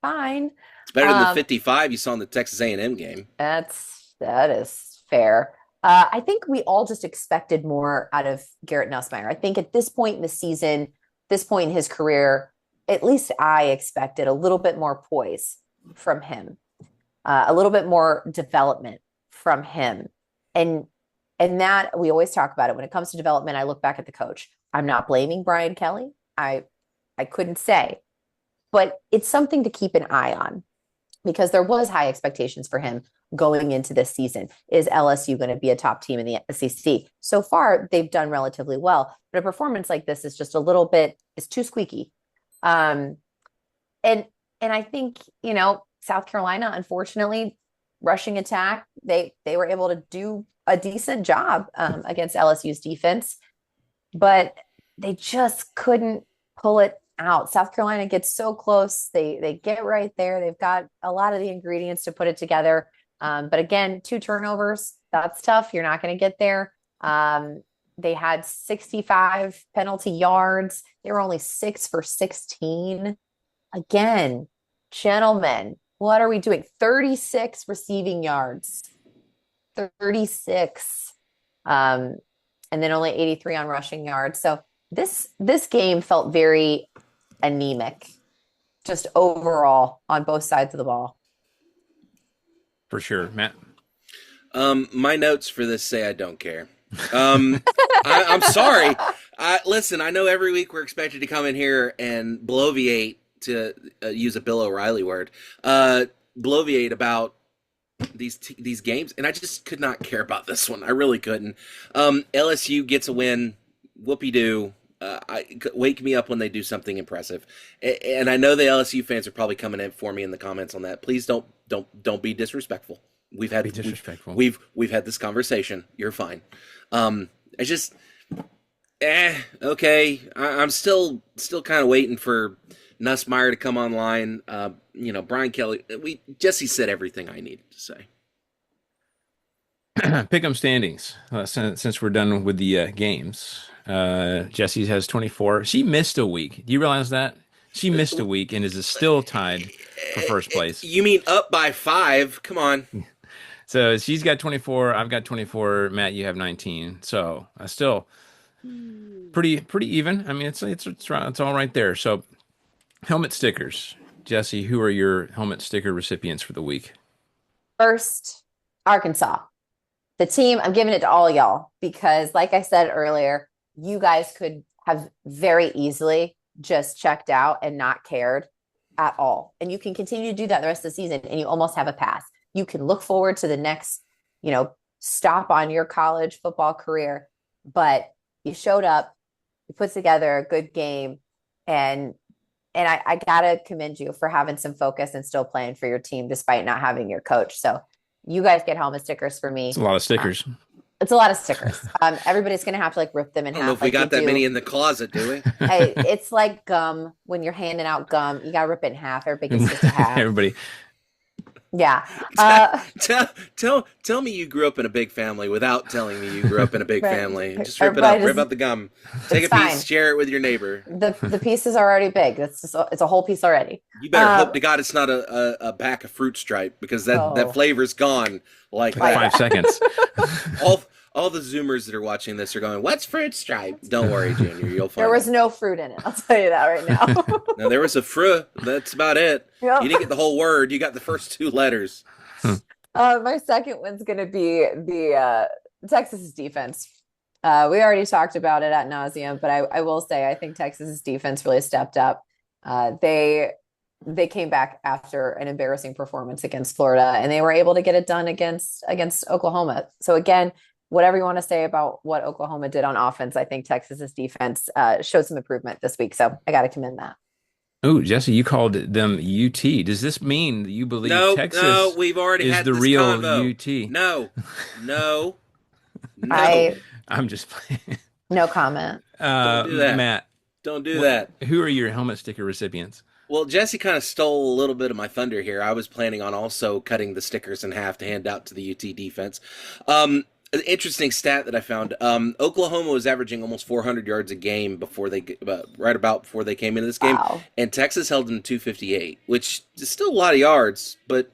fine. It's better than the Um, 55 you saw in the Texas A&M game. that is fair. I think we all just expected more out of Garrett Nussmeier. I think at this point in the season, this point in his career, at least I expected a little bit more poise from him, a little bit more development from him, and that we always talk about it when it comes to development. I look back at the coach. I'm not blaming Brian Kelly. I couldn't say, but it's something to keep an eye on because there was high expectations for him going into this season. Is LSU going to be a top team in the SEC? So far, they've done relatively well, but a performance like this is just a little bit, it's too squeaky. Um, and I think, South Carolina, unfortunately, rushing attack, they were able to do a decent job against LSU's defense, but they just couldn't pull it out. South Carolina gets so close. They get right there. They've got a lot of the ingredients to put it together. But again, 2 turnovers, that's tough. You're not going to get there. They had 65 penalty yards. They were only 6 for 16. Again, gentlemen, what are we doing? 36 receiving yards. 36. And then only 83 on rushing yards. So this game felt very anemic, just overall on both sides of the ball. For sure, Matt. My notes for this say I don't care. I'm sorry. Listen, I know every week we're expected to come in here and bloviate, to use a Bill O'Reilly word, bloviate about these games, and I just could not care about this one. I really couldn't. LSU gets a win. Whoopie-doo. wake me up when they do something impressive. And I know the LSU fans are probably coming in for me in the comments on that. Please don't be disrespectful. We've had Be disrespectful. we've had this conversation. You're fine. It's just okay. I'm still kind of waiting for Nussmeier to come online. Brian Kelly. Jesse said everything I needed to say. Pick'em standings. Since we're done with the games, Jesse has 24. She missed a week. Do you realize that? She missed a week and is still tied for first place. You mean up by 5? Come on. So she's got 24. I've got 24. Matt, you have 19. So still pretty even. I mean, it's all right there. So helmet stickers. Jesse, who are your helmet sticker recipients for the week? First, Arkansas. The team, I'm giving it to all y'all because, like I said earlier, you guys could have very easily just checked out and not cared at all. And you can continue to do that the rest of the season and you almost have a pass. You can look forward to the next, stop on your college football career. But you showed up, you put together a good game, and I gotta commend you for having some focus and still playing for your team despite not having your coach. So you guys get helmet stickers for me. It's a lot of stickers. It's a lot of stickers. Everybody's going to have to rip them in half. I don't know if we got that many in the closet, do we? It's like gum. When you're handing out gum, you got to rip it in half. Everybody gets just a half. Everybody. Yeah. Tell me you grew up in a big family without telling me you grew up in a big Right. family. Just rip it up. Rip up the gum. Take a fine. piece, share it with your neighbor. The pieces are already big. It's a whole piece already. You better hope to God it's not a pack of fruit stripe because that flavor's gone like 5 seconds. all the Zoomers that are watching this are going, "What's fruit stripe?" Don't worry, Junior. You'll find There was no fruit in it. I'll tell you that right now. No, there was a fru. That's about it. Yep. You didn't get the whole word. You got the first 2 letters. My second one's going to be the Texas defense. We already talked about it at nauseum, but I will say I think Texas's defense really stepped up. They came back after an embarrassing performance against Florida, and they were able to get it done against Oklahoma. So again, whatever you want to say about what Oklahoma did on offense, I think Texas's defense showed some improvement this week. So I got to commend that. Oh, Jesse, you called them UT. Does this mean that you believe Texas we've already is had the this real convo. UT? No. I'm just playing. No comment. Don't do that. Matt, Don't do that. who are your helmet sticker recipients? Well, Jesse kind of stole a little bit of my thunder here. I was planning on also cutting the stickers in half to hand out to the UT defense. An interesting stat that I found: Oklahoma was averaging almost 400 yards a game before right about before they came into this game, Wow. and Texas held them 258, which is still a lot of yards, but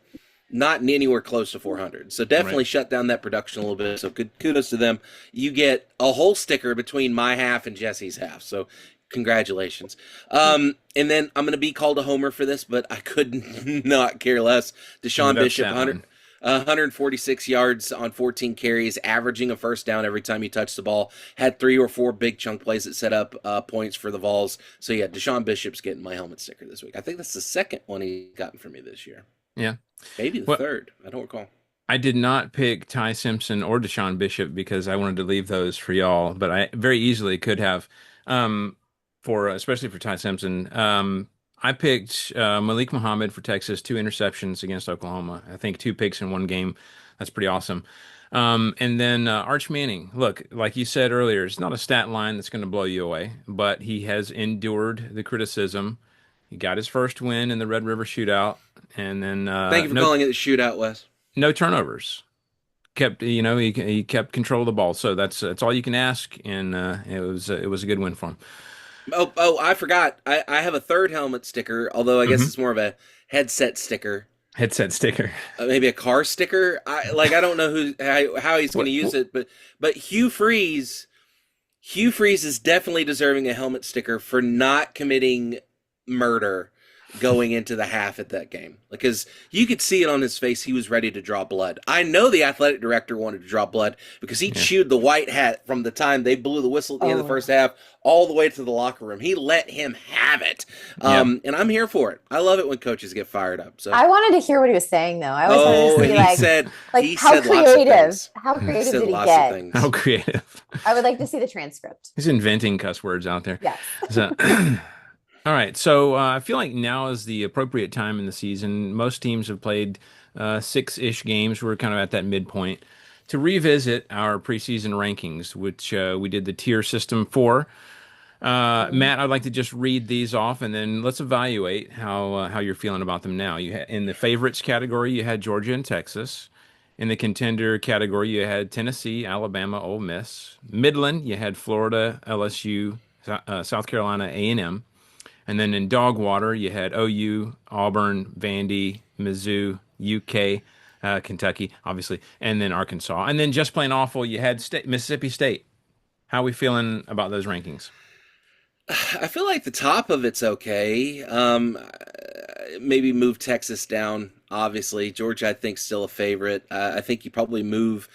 not anywhere close to 400. So definitely shut down that production a little bit. So kudos to them. You get a whole sticker between my half and Jesse's half. So congratulations. And then I'm going to be called a homer for this, but I could not care less. Deshaun Bishop, 146 yards on 14 carries, averaging a first down every time he touched the ball. Had 3 or 4 big chunk plays that set up points for the Vols. So yeah, Deshaun Bishop's getting my helmet sticker this week. I think that's the second one he's gotten from me this year. Yeah. Maybe the third. I don't recall. I did not pick Ty Simpson or Deshaun Bishop because I wanted to leave those for y'all, but I very easily could have, especially for Ty Simpson. I picked Malik Muhammad for Texas, 2 interceptions against Oklahoma. I think 2 picks in 1 game. That's pretty awesome. And then Arch Manning. Look, like you said earlier, it's not a stat line that's going to blow you away, but he has endured the criticism. He got his first win in the Red River Shootout, and then thank you for calling it the shootout, Wes. No turnovers. He kept control of the ball, so that's all you can ask, and it was a good win for him. Oh, I forgot. I have a third helmet sticker, although I guess it's more of a headset sticker. Headset sticker. Maybe a car sticker. I don't know how he's going to use it, but Hugh Freeze is definitely deserving a helmet sticker for not committing murder going into the half at that game because you could see it on his face. He was ready to draw blood. I know the athletic director wanted to draw blood because he Yeah. chewed the white hat from the time they blew the whistle at the end of the Oh. first half all the way to the locker room. He let him have it. Yeah. And I'm here for it. I love it when coaches get fired up. So I wanted to hear what he was saying though. I always oh, wanted to he see said he how said lots of creative. things. How He creative said did he lots of get? things. How creative. I would like to see the transcript. He's inventing cuss words out there. Yes. So, all right. So I feel like now is the appropriate time in the season. Most teams have played six-ish games. We're kind of at that midpoint to revisit our preseason rankings, which we did the tier system for. Matt, I'd like to just read these off, and then let's evaluate how you're feeling about them now. In the favorites category, you had Georgia and Texas. In the contender category, you had Tennessee, Alabama, Ole Miss. Midland, you had Florida, LSU, South Carolina, A&M. And then in dog water, you had OU, Auburn, Vandy, Mizzou, UK, Kentucky, obviously, and then Arkansas. And then just plain awful, you had Mississippi State. How are we feeling about those rankings? I feel like the top of it's okay. Maybe move Texas down. Obviously, Georgia, I think, still a favorite. I think you probably move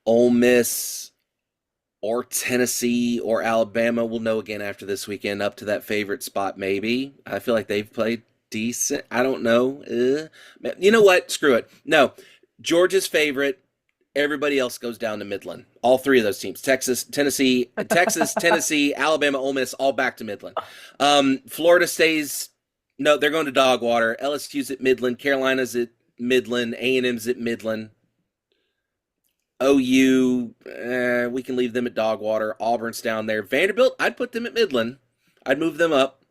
Ole Miss or Tennessee or Alabama. We'll know again after this weekend up to that favorite spot. Maybe I feel like they've played decent. I don't know. You know what? Screw it. No, Georgia's favorite. Everybody else goes down to Midland. All three of those teams: Texas, Tennessee, Alabama, Ole Miss, all back to Midland. Florida stays. No, they're going to Dogwater. LSU's at Midland. Carolina's at Midland. A&M's at Midland. OU, we can leave them at Dogwater. Auburn's down there. Vanderbilt, I'd put them at Midland. I'd move them up.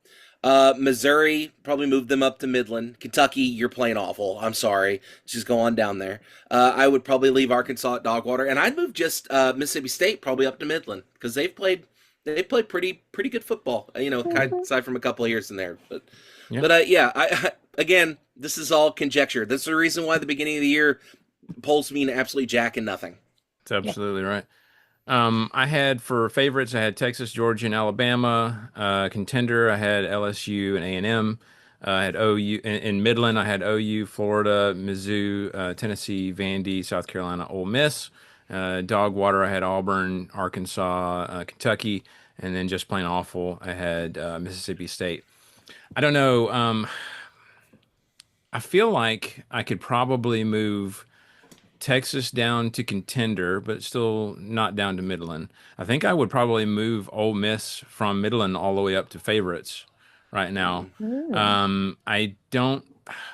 Missouri, probably move them up to Midland. Kentucky, you're playing awful. I'm sorry. Just go on down there. I would probably leave Arkansas at Dogwater, and I'd move just Mississippi State probably up to Midland because they've played pretty good football. Kind of, aside from a couple of years in there, but again, this is all conjecture. This is the reason why the beginning of the year polls mean absolutely jack and nothing. That's absolutely right. I had for favorites, I had Texas, Georgia, and Alabama. Contender, I had LSU and A&M. I had OU in Midland. I had OU, Florida, Mizzou, Tennessee, Vandy, South Carolina, Ole Miss. Dogwater, I had Auburn, Arkansas, Kentucky, and then just plain awful, I had Mississippi State. I don't know. I feel like I could probably move Texas down to contender, but still not down to Midland. I think I would probably move Ole Miss from Midland all the way up to favorites right now. I don't,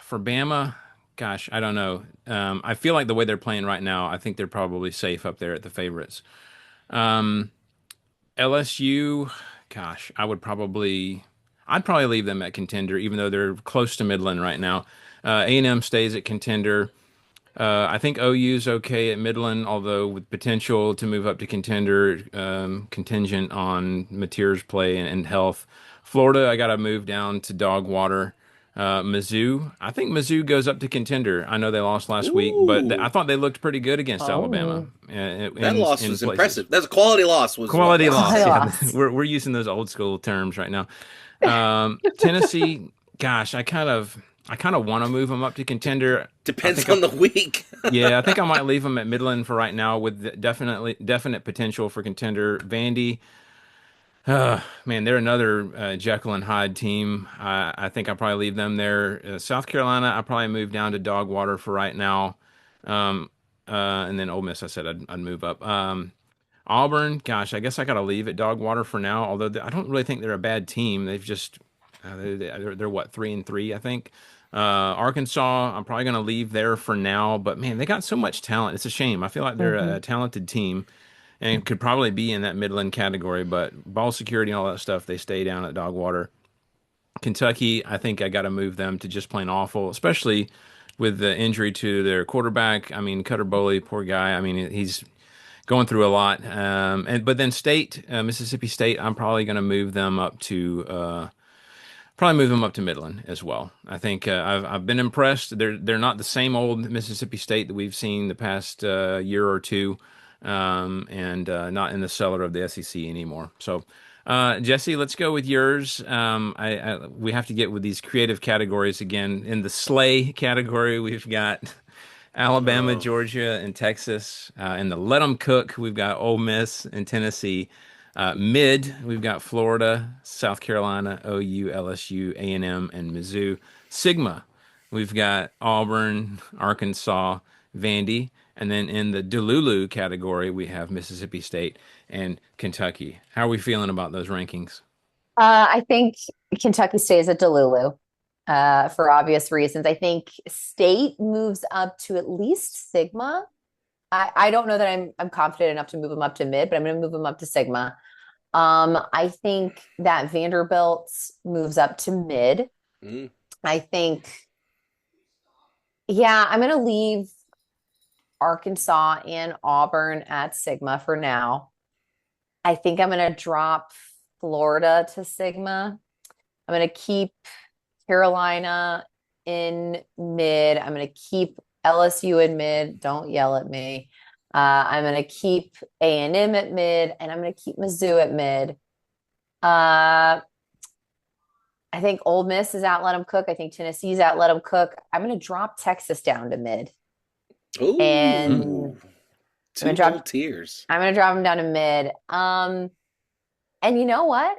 for Bama, gosh, I don't know. I feel like the way they're playing right now, I think they're probably safe up there at the favorites. LSU, gosh, I'd probably leave them at contender, even though they're close to Midland right now. A&M stays at contender. I think OU's okay at Midland, although with potential to move up to contender, contingent on Mateer's play and health. Florida, I got to move down to Dogwater. Mizzou, I think Mizzou goes up to contender. I know they lost last week, but I thought they looked pretty good against Alabama. That loss was places. impressive. That's a quality loss. Quality loss. Quality Yeah. loss. We're using those old school terms right now. Tennessee, gosh, I kind of want to move them up to contender. Depends on the week. Yeah, I think I might leave them at Midland for right now with definite potential for contender. Vandy, man, they're another Jekyll and Hyde team. I think I'll probably leave them there. South Carolina, I'll probably move down to Dogwater for right now. And then Ole Miss, I said I'd move up. Auburn, gosh, I guess I got to leave at Dogwater for now, although I don't really think they're a bad team. They've just, they're what, 3-3, I think. Arkansas, I'm probably going to leave there for now, but man, they got so much talent. It's a shame. I feel like they're a talented team and could probably be in that Midland category, but ball security and all that stuff, they stay down at Dogwater. Kentucky, I think I got to move them to just plain awful, especially with the injury to their quarterback. I mean, Cutter Boley, poor guy. I mean, he's going through a lot. But then Mississippi State, I'm probably going to move them up to Midland as well. I think I've been impressed. They're not the same old Mississippi State that we've seen the past year or two, and not in the cellar of the SEC anymore. So Jesse, let's go with yours. We have to get with these creative categories again. In the slay category, we've got Alabama, Oh. Georgia, and Texas. In the let 'em cook, we've got Ole Miss and Tennessee. Mid, we've got Florida, South Carolina, OU, LSU, A&M, and Mizzou. Sigma, we've got Auburn, Arkansas, Vandy. And then in the Delulu category, we have Mississippi State and Kentucky. How are we feeling about those rankings? I think Kentucky stays at Delulu for obvious reasons. I think State moves up to at least Sigma. I don't know that I'm confident enough to move them up to mid, but I'm going to move them up to Sigma. I think that Vanderbilt moves up to mid. Mm. I think, yeah, I'm going to leave Arkansas and Auburn at Sigma for now. I think I'm going to drop Florida to Sigma. I'm going to keep Carolina in mid. I'm going to keep LSU in mid. Don't yell at me. I'm going to keep A&M at mid, and I'm going to keep Mizzou at mid. I think Ole Miss is at let 'em cook. I think Tennessee's at let 'em cook. I'm going to drop Texas down to mid. Ooh. And Two drop- whole tiers. I'm going to drop them down to mid. And you know what?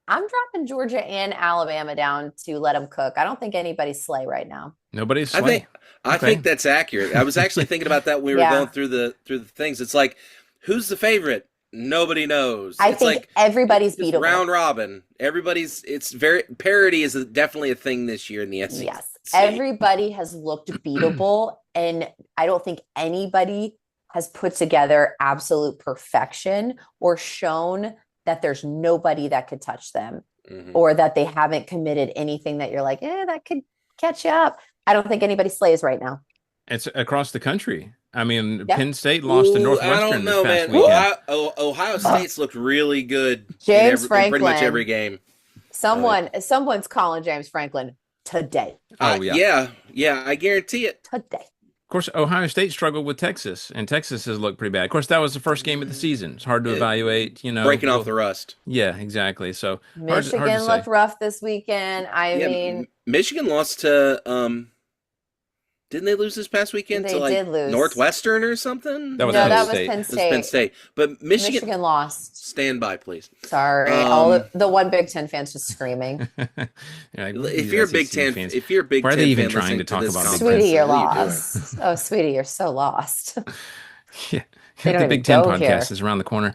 I'm dropping Georgia and Alabama down to let them cook. I don't think anybody's slay right now. Nobody's I slay. think I think that's accurate. I was actually thinking about that when we were Yeah. going through the things. It's like, who's the favorite? Nobody knows. I It's think like everybody's it's beatable. round robin. It's very parity is definitely a thing this year in the SEC. Yes, everybody has looked beatable, and I don't think anybody has put together absolute perfection or shown that there's nobody that could touch them, Mhm. or that they haven't committed anything that you're like, that could catch you up. I don't think anybody slays right now. It's across the country. I mean, Yeah. Penn State lost to Ooh, Northwestern I don't know, this past man. weekend. Ohio State's looked really good James in pretty much Franklin. every game. Someone's calling James Franklin today. Oh, yeah. Yeah, I guarantee it. Today. Of course, Ohio State struggled with Texas, and Texas has looked pretty bad. Of course, that was the first game of the season. It's hard to evaluate, Breaking off the rust. Yeah, exactly. So Michigan hard to say. looked rough this weekend. I mean, Michigan lost to didn't they lose this past weekend They to like did lose. Northwestern or something? That was no, Penn that was State. Penn It was State. Penn State. But Michigan, Michigan lost. stand by, please. Sorry, all the one Big Ten fans just screaming. Yeah, If you're a Big Ten, fans, if you're a Big why are Ten they even fan trying listening to talk this about Big conference, Sweetie, you're what are you doing? lost. Oh, sweetie, you're so lost. yeah, They don't the even Big Ten go podcast here. is around the corner.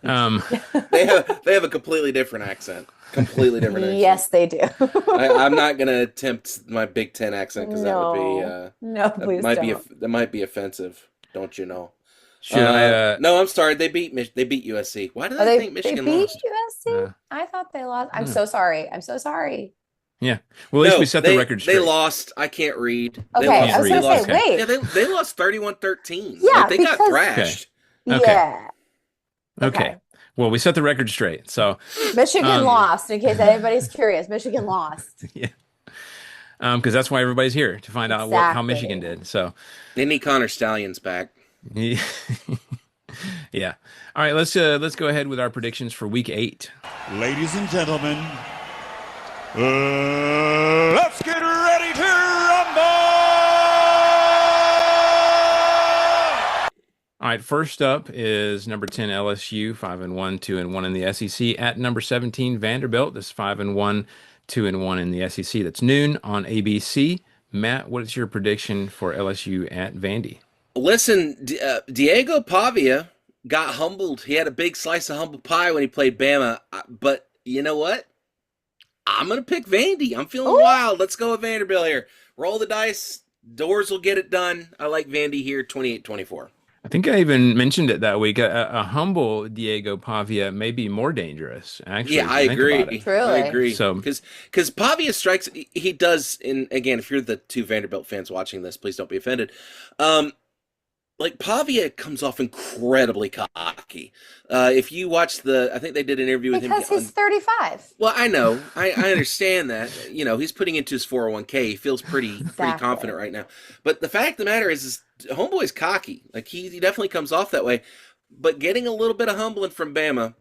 They have a completely different accent. Completely different accent. Yes, they do. I'm not gonna attempt my Big Ten accent because that would be no, please don't. that might be offensive. Don't you know? Should I? No, I'm sorry. They beat USC. Why did Oh, I think Michigan they beat lost? USC? Uh, I thought they lost. I'm yeah. so sorry. I'm so sorry. Yeah. Well, at least No, we set the record straight. They lost. I can't read. They Okay, lost. I was Can't gonna read. say, Okay. wait. Yeah, they lost 31-13. Yeah, Like, they got because- thrashed. Okay. Yeah. Okay. Well, we set the record straight. So, Michigan lost, in case anybody's curious. Michigan lost. yeah. Because that's why everybody's here to find out how Exactly. Michigan did. So, They need Connor Stallions back. yeah. Yeah. All right, let's go ahead with our predictions for week 8. Ladies and gentlemen, let's get ready to rumble! All right, first up is number 10 LSU, 5-1, 2-1 in the SEC. At number 17 Vanderbilt, this 5-1, 2-1 in the SEC. That's noon on ABC. Matt, what is your prediction for LSU at Vandy? Listen, Diego Pavia got humbled. He had a big slice of humble pie when he played Bama. But you know what? I'm going to pick Vandy. I'm feeling wild. Let's go with Vanderbilt here. Roll the dice. Doors will get it done. I like Vandy here, 28-24. I think I even mentioned it that week. A humble Diego Pavia may be more dangerous, actually. Yeah, if you I think agree. about it. Truly. I agree. So- because Pavia strikes, he does. And again, if you're the two Vanderbilt fans watching this, please don't be offended. Like Pavia comes off incredibly cocky. If you watch I think they did an interview with Because him. he's 35. Well, I know. I understand that. You know, he's putting into his 401k. He feels pretty Exactly. confident right now. But the fact of the matter is Homeboy's cocky. Like, he definitely comes off that way. But getting a little bit of humbling from Bama,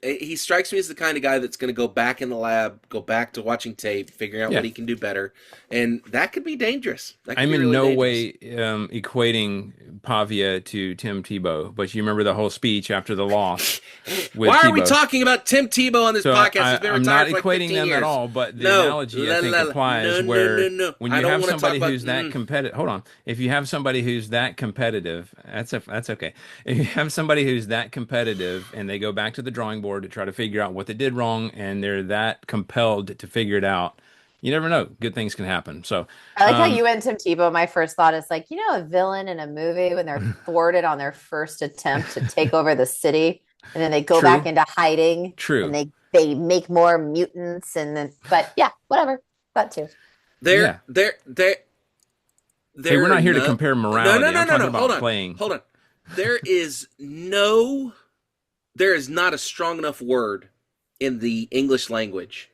He strikes me as the kind of guy that's going to go back in the lab, go back to watching tape, figuring out Yeah. what he can do better, and that could be dangerous. That could I'm be in really no dangerous. way equating Pavia to Tim Tebow, but you remember the whole speech after the loss with Why are we Tebow. talking about Tim Tebow on this So podcast? He's been I'm not retired for like equating 15 them years. at all, but the No, analogy I think applies no, where no. when I you don't have want to talk somebody about. who's that competitive, hold on. If you have somebody who's that competitive, that's okay. If you have somebody who's that competitive and they go back to the drawing board to try to figure out what they did wrong and they're that compelled to figure it out, you never know. Good things can happen. So, I like how um, you went Tim Tebow. My first thought is like, a villain in a movie when they're thwarted on their first attempt to take over the city, and then they go back true, into hiding, and true. they make more mutants, and then but yeah, whatever. That too. Yeah. There, there, there, Hey, we're there are not here to no. compare No, morality. no, no, I'm no, talking no. about playing. Hold on. There is not a strong enough word in the English language,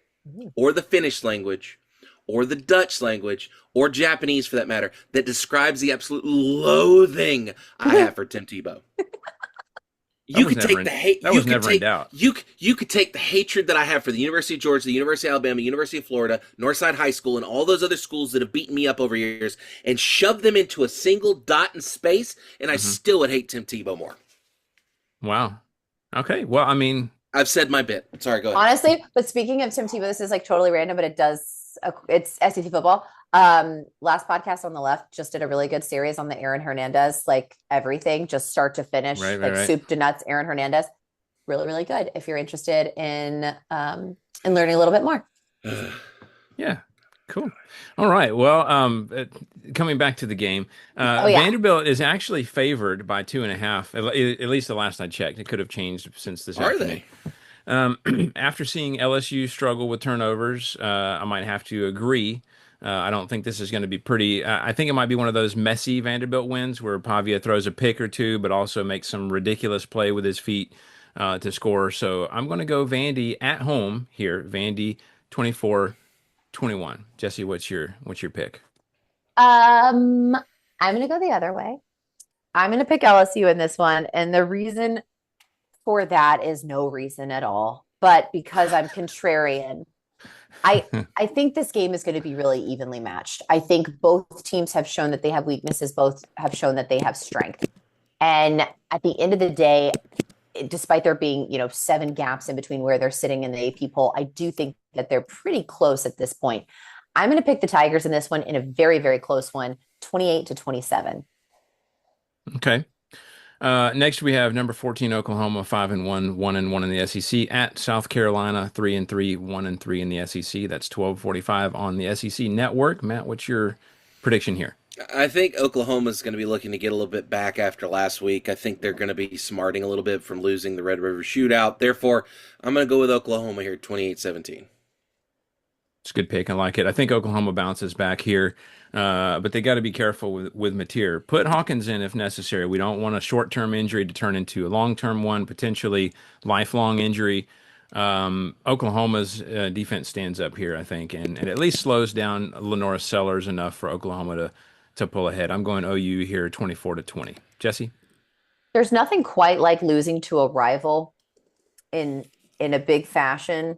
or the Finnish language, or the Dutch language, or Japanese for that matter, that describes the absolute loathing I have for Tim Tebow. That You was could never take in- the hate. that You was could never in take. doubt. You could take the hatred that I have for the University of Georgia, the University of Alabama, University of Florida, Northside High School, and all those other schools that have beaten me up over years, and shove them into a single dot in space, and I still would hate Tim Tebow more. Wow. Okay. Well, I mean, I've said my bit. Sorry, go ahead. Honestly, but speaking of Tim Tebow, this is like totally random, but it's SEC football. Last podcast on the left just did a really good series on the Aaron Hernandez, like everything, just start to finish, like right. soup to nuts, Aaron Hernandez. Really, really good if you're interested in learning a little bit more. yeah. Cool. All right. Well, coming back to the game, Oh, yeah. Vanderbilt is actually favored by 2.5. At least the last I checked. It could have changed since this Are afternoon. After seeing LSU struggle with turnovers, I might have to agree. I don't think this is going to be pretty. I think it might be one of those messy Vanderbilt wins where Pavia throws a pick or two, but also makes some ridiculous play with his feet to score. So I'm going to go Vandy at home here. Vandy 24-21. Jesse, what's your pick? I'm going to go the other way. I'm going to pick LSU in this one. And the reason for that is no reason at all, but because I'm contrarian. I think this game is going to be really evenly matched. I think both teams have shown that they have weaknesses. Both have shown that they have strength. And at the end of the day, despite there being, 7 gaps in between where they're sitting in the AP poll, I do think that they're pretty close at this point. I'm going to pick the Tigers in this one in a very, very close one, 28-27. Okay. Next, we have number 14 Oklahoma, 5-1, 1-1 in the SEC at South Carolina, 3-3, 1-3 in the SEC. That's 12:45 on the SEC network. Matt, what's your prediction here? I think Oklahoma's going to be looking to get a little bit back after last week. I think they're going to be smarting a little bit from losing the Red River Shootout. Therefore, I'm going to go with Oklahoma here, 28-17. It's a good pick. I like it. I think Oklahoma bounces back here, but they got to be careful with Mateer. Put Hawkins in if necessary. We don't want a short-term injury to turn into a long-term one, potentially lifelong injury. Oklahoma's defense stands up here, I think, and at least slows down Lenora Sellers enough for Oklahoma to pull ahead. I'm going OU here, 24-20. Jesse? There's nothing quite like losing to a rival in a big fashion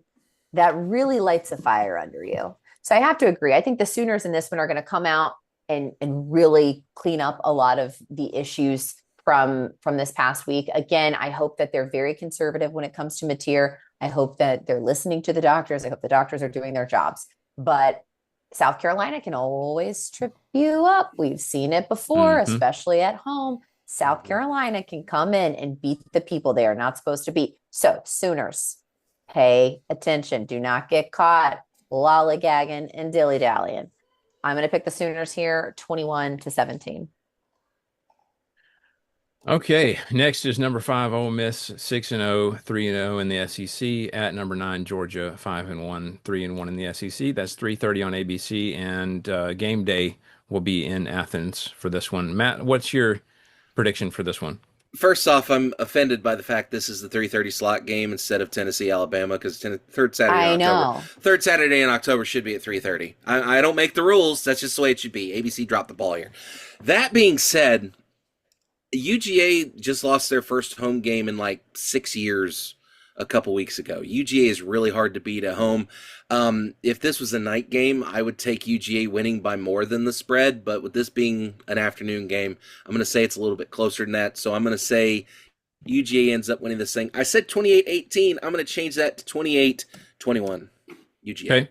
that really lights a fire under you. So I have to agree. I think the Sooners in this one are going to come out and really clean up a lot of the issues from this past week. Again, I hope that they're very conservative when it comes to Mateer. I hope that they're listening to the doctors. I hope the doctors are doing their jobs. But South Carolina can always trip you up. We've seen it before, especially at home. South Carolina can come in and beat the people they are not supposed to beat. So Sooners, pay attention. Do not get caught lollygagging and dilly-dallying. I'm going to pick the Sooners here, 21-17. Okay, next is number 5 Ole Miss, 6-0, 3-0 in the SEC at number 9 Georgia, 5-1, 3-1 in the SEC. That's 3:30 on ABC, and game day will be in Athens for this one. Matt, what's your prediction for this one? First off, I'm offended by the fact this is the 3:30 slot game instead of Tennessee Alabama because third Saturday in October should be at 3:30. I don't make the rules. That's just the way it should be. ABC dropped the ball here. That being said, UGA just lost their first home game in like 6 years a couple weeks ago. UGA is really hard to beat at home. If this was a night game, I would take UGA winning by more than the spread, but with this being an afternoon game, I'm going to say it's a little bit closer than that. So I'm going to say UGA ends up winning this thing. I said 28-18. I'm going to change that to 28-21. UGA. Okay.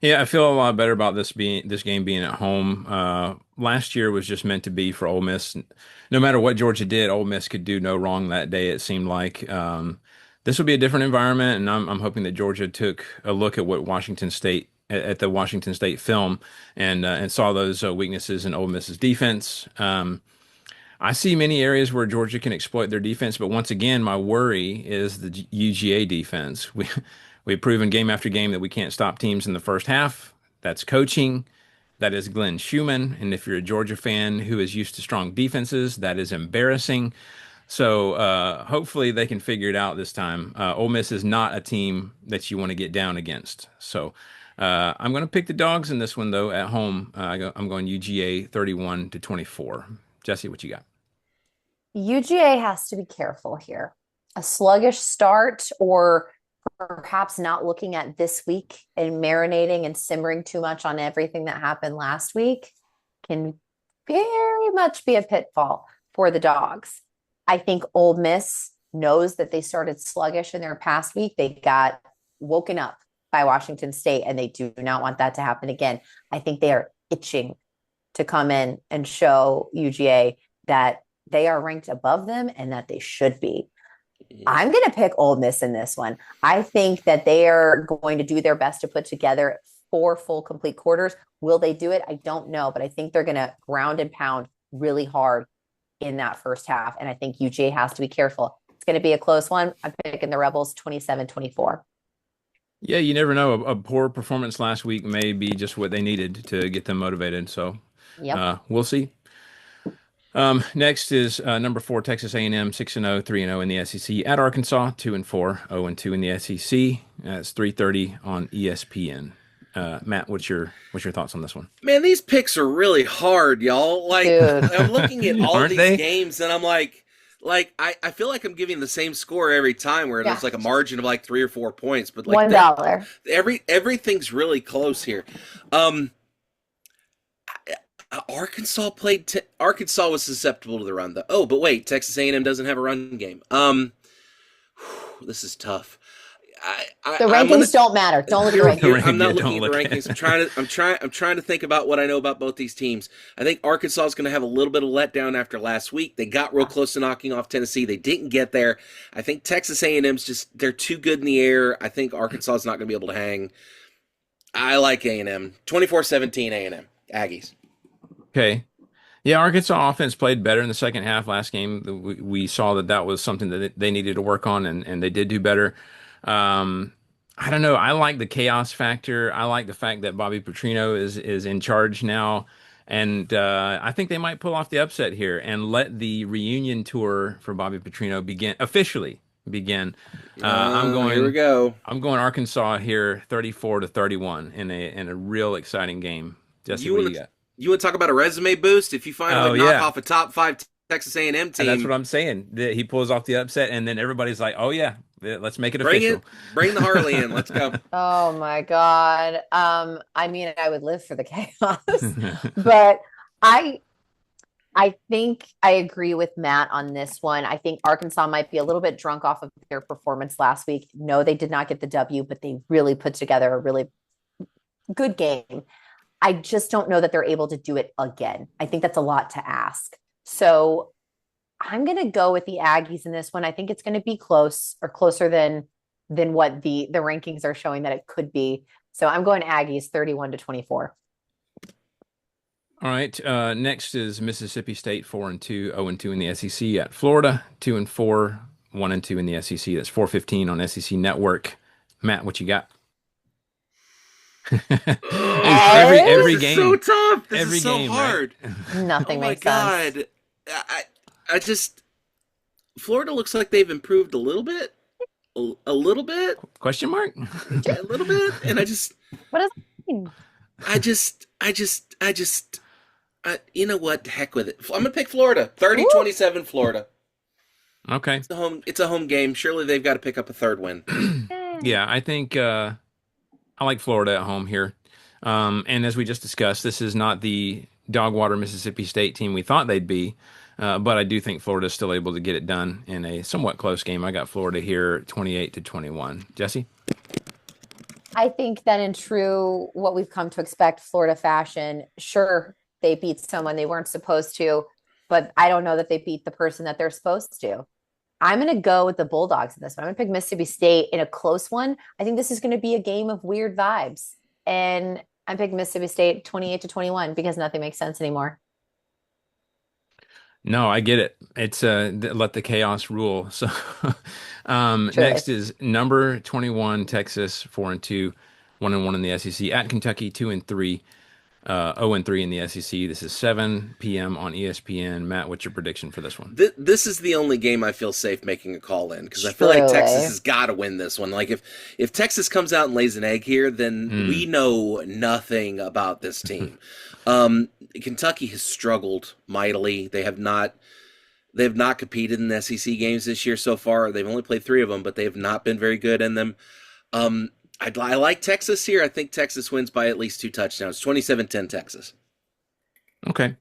Yeah, I feel a lot better about this game being at home. Last year was just meant to be for Ole Miss. No matter what Georgia did, Ole Miss could do no wrong that day. It seemed like this will be a different environment, and I'm hoping that Georgia took a look at what Washington State at the Washington State film and saw those weaknesses in Ole Miss's defense. I see many areas where Georgia can exploit their defense, but once again, my worry is the UGA defense. We've proven game after game that we can't stop teams in the first half. That's coaching. That is Glenn Schumann. And if you're a Georgia fan who is used to strong defenses, that is embarrassing. So hopefully they can figure it out this time. Ole Miss is not a team that you want to get down against. So I'm going to pick the dogs in this one, though, at home. I'm going UGA 31-24. Jesse, what you got? UGA has to be careful here. A sluggish start or perhaps not looking at this week and marinating and simmering too much on everything that happened last week can very much be a pitfall for the dogs. I think Ole Miss knows that they started sluggish in their past week. They got woken up by Washington State, and they do not want that to happen again. I think they are itching to come in and show UGA that they are ranked above them and that they should be. I'm going to pick Ole Miss in this one. I think that they are going to do their best to put together 4 full complete quarters. Will they do it? I don't know, but I think they're going to ground and pound really hard in that first half. And I think UGA has to be careful. It's going to be a close one. I'm picking the Rebels 27-24. Yeah, you never know. A poor performance last week may be just what they needed to get them motivated. So we'll see. Next is number 4, Texas A&M, 6-0, 3-0 in the SEC at Arkansas, 2-4, 0-2 in the SEC. It's 3:30 on ESPN. Matt, what's your thoughts on this one? Man, these picks are really hard, y'all. Like, Dude. I'm looking at all Aren't these they? games, and I'm like I feel like I'm giving the same score every time, where there's like a margin of like 3 or 4 points, but like $1. everything's really close here. Arkansas Arkansas was susceptible to the run, though. Oh, but wait, Texas A&M doesn't have a run game. This is tough. The rankings don't matter. Don't look at the rankings. I'm not Don't looking at the look at rankings. I'm trying to think about what I know about both these teams. I think Arkansas is going to have a little bit of letdown after last week. They got real close to knocking off Tennessee. They didn't get there. I think Texas A&M's they're too good in the air. I think Arkansas is not going to be able to hang. I like A&M. 24-17 A&M. Aggies. Okay. Yeah, Arkansas offense played better in the second half last game. We saw that was something that they needed to work on, and they did do better. I don't know. I like the chaos factor. I like the fact that Bobby Petrino is in charge now, and I think they might pull off the upset here and let the reunion tour for Bobby Petrino officially begin. Here we go. I'm going Arkansas here, 34-31 in a real exciting game. Jesse, what do you got? You want to talk about a resume boost? If you finally knock off a top 5 Texas A&M team, and that's what I'm saying. He pulls off the upset, and then everybody's like, "Oh yeah, let's make it official." Bring the Harley in. Let's go. Oh my God. I mean, I would live for the chaos, but I think I agree with Matt on this one. I think Arkansas might be a little bit drunk off of their performance last week. No, they did not get the W, but they really put together a really good game. I just don't know that they're able to do it again. I think that's a lot to ask. So I'm going to go with the Aggies in this one. I think it's going to be close or closer than what the rankings are showing that it could be. So I'm going Aggies 31-24. All right. Next is Mississippi State, 4-2, 0-2 in the SEC at Florida, 2-4, 1-2 in the SEC. That's 4:15 on SEC Network. Matt, what you got? every this game is so tough. This every is so game, hard. Right? Nothing makes sense. sense. I just Florida looks like they've improved a little bit. A little bit. Question mark? Yeah, a little bit. And What does that mean? you know what? Heck with it. I'm going to pick Florida. 30-27 Florida. Okay. It's a home game. Surely they've got to pick up a third win. Yeah, I think I like Florida at home here. And as we just discussed, this is not the Dogwater Mississippi State team we thought they'd be, but I do think Florida is still able to get it done in a somewhat close game. I got Florida here 28-21. Jesse? I think that in true what we've come to expect Florida fashion, sure, they beat someone they weren't supposed to, but I don't know that they beat the person that they're supposed to. I'm going to go with the Bulldogs in this one. I'm going to pick Mississippi State in a close one. I think this is going to be a game of weird vibes. And I'm picking Mississippi State 28-21 because nothing makes sense anymore. No, I get it. It's let the chaos rule. So Truly. next is number 21 Texas 4-2, 1-1 in the SEC at Kentucky 2-3, 0-3 in the SEC. This is 7 p.m. on ESPN. Matt, what's your prediction for this one? This is the only game I feel safe making a call in because I feel like Texas Truly. has got to win this one. Like if Texas comes out and lays an egg here, then we know nothing about this team. Kentucky has struggled mightily. They have not competed in the SEC games this year so far. They've only played 3 of them, but they have not been very good in them. I like Texas here. I think Texas wins by at least 2 touchdowns. 27-10 Texas. Okay.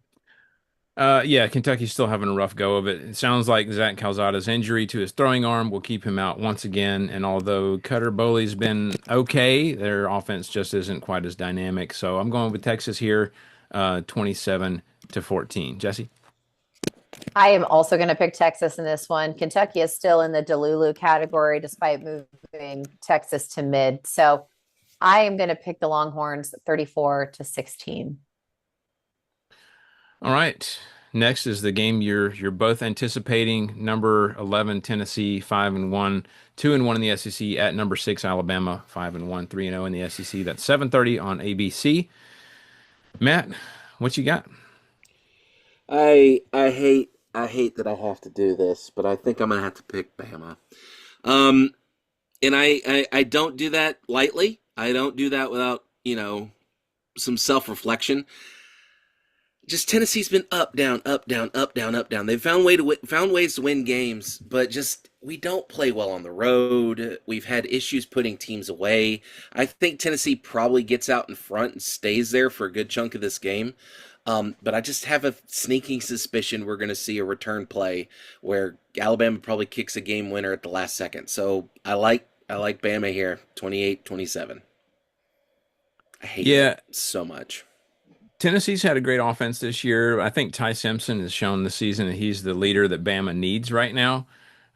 Yeah, Kentucky's still having a rough go of it. It sounds like Zach Calzada's injury to his throwing arm will keep him out once again. And although Cutter Boley's been okay, their offense just isn't quite as dynamic. So I'm going with Texas here, 27-14. Jesse? I am also going to pick Texas in this one. Kentucky is still in the Delulu category despite moving Texas to mid. So I am going to pick the Longhorns 34-16. All right. Next is the game you're both anticipating. Number 11 Tennessee 5-1, 2-1 in the SEC at number 6 Alabama 5-1, 3-0 in the SEC. That's 7:30 on ABC. Matt, what you got? I hate that I have to do this, but I think I'm gonna have to pick Bama. And I don't do that lightly. I don't do that without some self reflection. Just Tennessee's been up, down, up, down, up, down, up, down. They've found ways to win games, but just we don't play well on the road. We've had issues putting teams away. I think Tennessee probably gets out in front and stays there for a good chunk of this game. But I just have a sneaking suspicion we're going to see a return play where Alabama probably kicks a game winner at the last second. So I like Bama here, 28-27. I hate it so much. Tennessee's had a great offense this year. I think Ty Simpson has shown this season that he's the leader that Bama needs right now.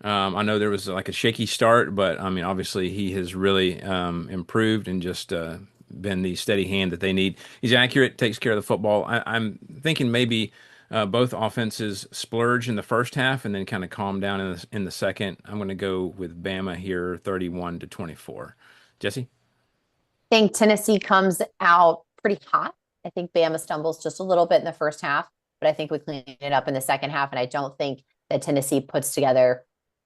I know there was like a shaky start, but I mean, obviously he has really improved and just been the steady hand that they need. He's accurate, takes care of the football. I'm thinking maybe both offenses splurge in the first half and then kind of calm down in the second. I'm going to go with Bama here, 31-24. Jesse? I think Tennessee comes out pretty hot. I think Bama stumbles just a little bit in the first half, but I think we clean it up in the second half. And I don't think that Tennessee puts together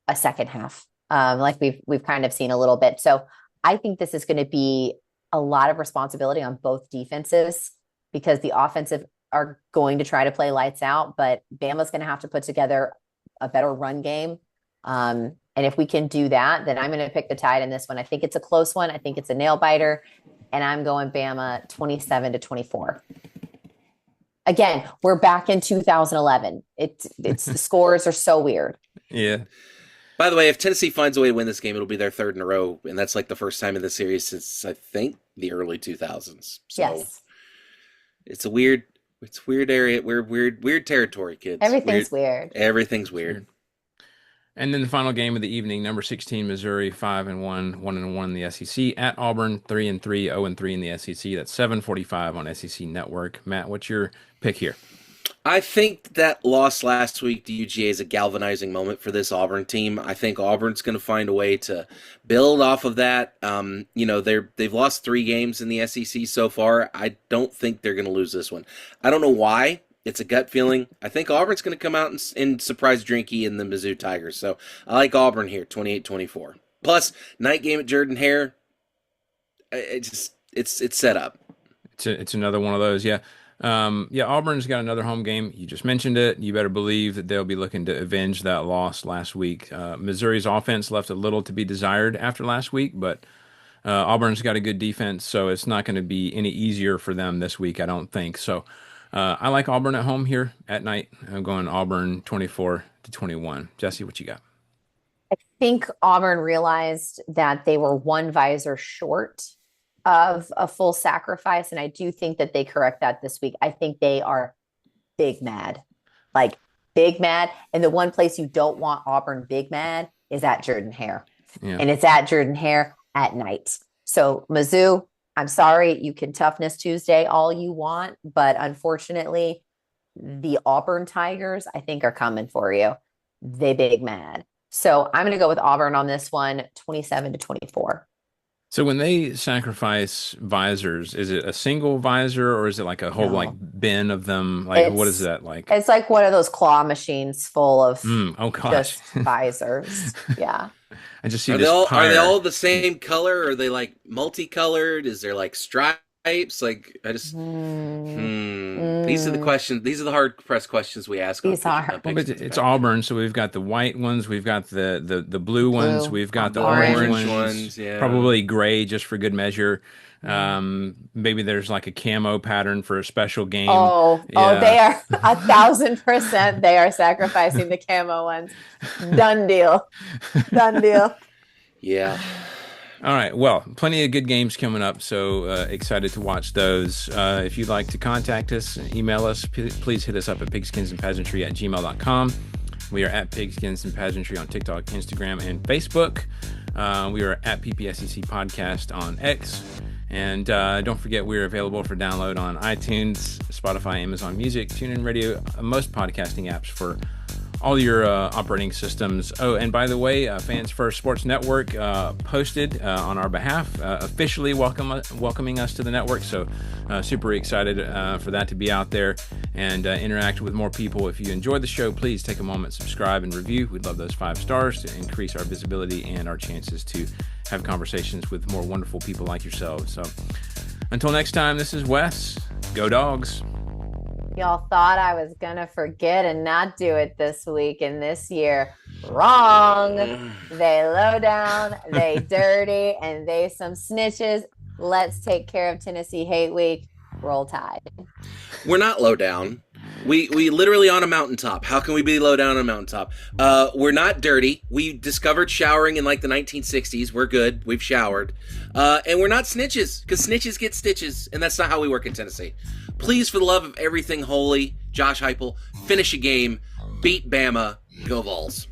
a second half like we've kind of seen a little bit. So I think this is going to be a lot of responsibility on both defenses because the offensive are going to try to play lights out, but Bama's going to have to put together a better run game. And if we can do that, then I'm going to pick the Tide in this one. I think it's a close one. I think it's a nail biter. And I'm going Bama 27-24. Again, we're back in 2011. It's the scores are so weird. Yeah. By the way, if Tennessee finds a way to win this game, it'll be their 3rd in a row, and that's like the first time in the series since I think the early 2000s. So Yes. it's weird area, weird territory, kids. Everything's weird. Everything's weird. And then the final game of the evening, number 16 Missouri 5-1, 1-1 in the SEC at Auburn 3-3, 0-3 in the SEC. That's 7:45 on SEC Network. Matt, what's your pick here? I think that loss last week to UGA is a galvanizing moment for this Auburn team. I think Auburn's going to find a way to build off of that. They've lost 3 games in the SEC so far. I don't think they're going to lose this one. I don't know why. It's a gut feeling. I think Auburn's going to come out and surprise Drinky and the Mizzou Tigers. So I like Auburn here, 28-24. Plus, night game at Jordan-Hare. It's set up. It's another one of those, yeah. Yeah, Auburn's got another home game. You just mentioned it. You better believe that they'll be looking to avenge that loss last week. Missouri's offense left a little to be desired after last week, but Auburn's got a good defense, so it's not going to be any easier for them this week, I don't think. So I like Auburn at home here at night. I'm going Auburn 24-21. Jesse, what you got? I think Auburn realized that they were one visor short of a full sacrifice. And I do think that they correct that this week. I think they are big mad, like big mad. And the one place you don't want Auburn big mad is at Jordan Hare. Yeah. And it's at Jordan Hare at night. So Mizzou, I'm sorry, you can toughness Tuesday all you want, but unfortunately, the Auburn Tigers, I think, are coming for you. They big mad. So I'm going to go with Auburn on this one, 27-24. So when they sacrifice visors, is it a single visor or is it like a whole No. like bin of them? Like what is It's- that like? It's like one of those claw machines full of Oh gosh. just visors. Yeah. I just see Are this they pyre. all the same color? Are they like multicolored? Is there like stripes? Like I just these are the questions. These are the hard pressed questions we ask. These on are. Pigskin Well, but it's Auburn, so we've got the white ones, we've got the blue ones, we've got the orange orange ones, ones, yeah. probably gray just for good measure. Maybe there's like a camo pattern for a special game. Oh, Yeah. they are 1,000%. They are sacrificing the camo ones. Done deal. Done deal. Yeah. All right. Well, plenty of good games coming up, so excited to watch those. If you'd like to contact us, email us, please hit us up at pigskinsandpageantry@gmail.com. We are at Pigskins and Pageantry on TikTok, Instagram, and Facebook. We are at PPSEC Podcast on X. And don't forget, we're available for download on iTunes, Spotify, Amazon Music, TuneIn Radio, most podcasting apps for all your operating systems. Oh, and by the way, Fans First Sports Network posted on our behalf, officially welcoming us to the network. So super excited for that to be out there and interact with more people. If you enjoyed the show, please take a moment, subscribe, and review. We'd love those 5 stars to increase our visibility and our chances to have conversations with more wonderful people like yourselves. So until next time, this is Wes. Go Dogs. Y'all thought I was going to forget and not do it this week and this year. Wrong. They low down, they dirty, and they some snitches. Let's take care of Tennessee Hate Week. Roll Tide. We're not low down. We literally on a mountaintop. How can we be low down on a mountaintop? We're not dirty. We discovered showering in like the 1960s. We're good. We've showered. And we're not snitches, because snitches get stitches, and that's not how we work in Tennessee. Please, for the love of everything holy, Josh Heupel, finish a game, beat Bama, go Vols.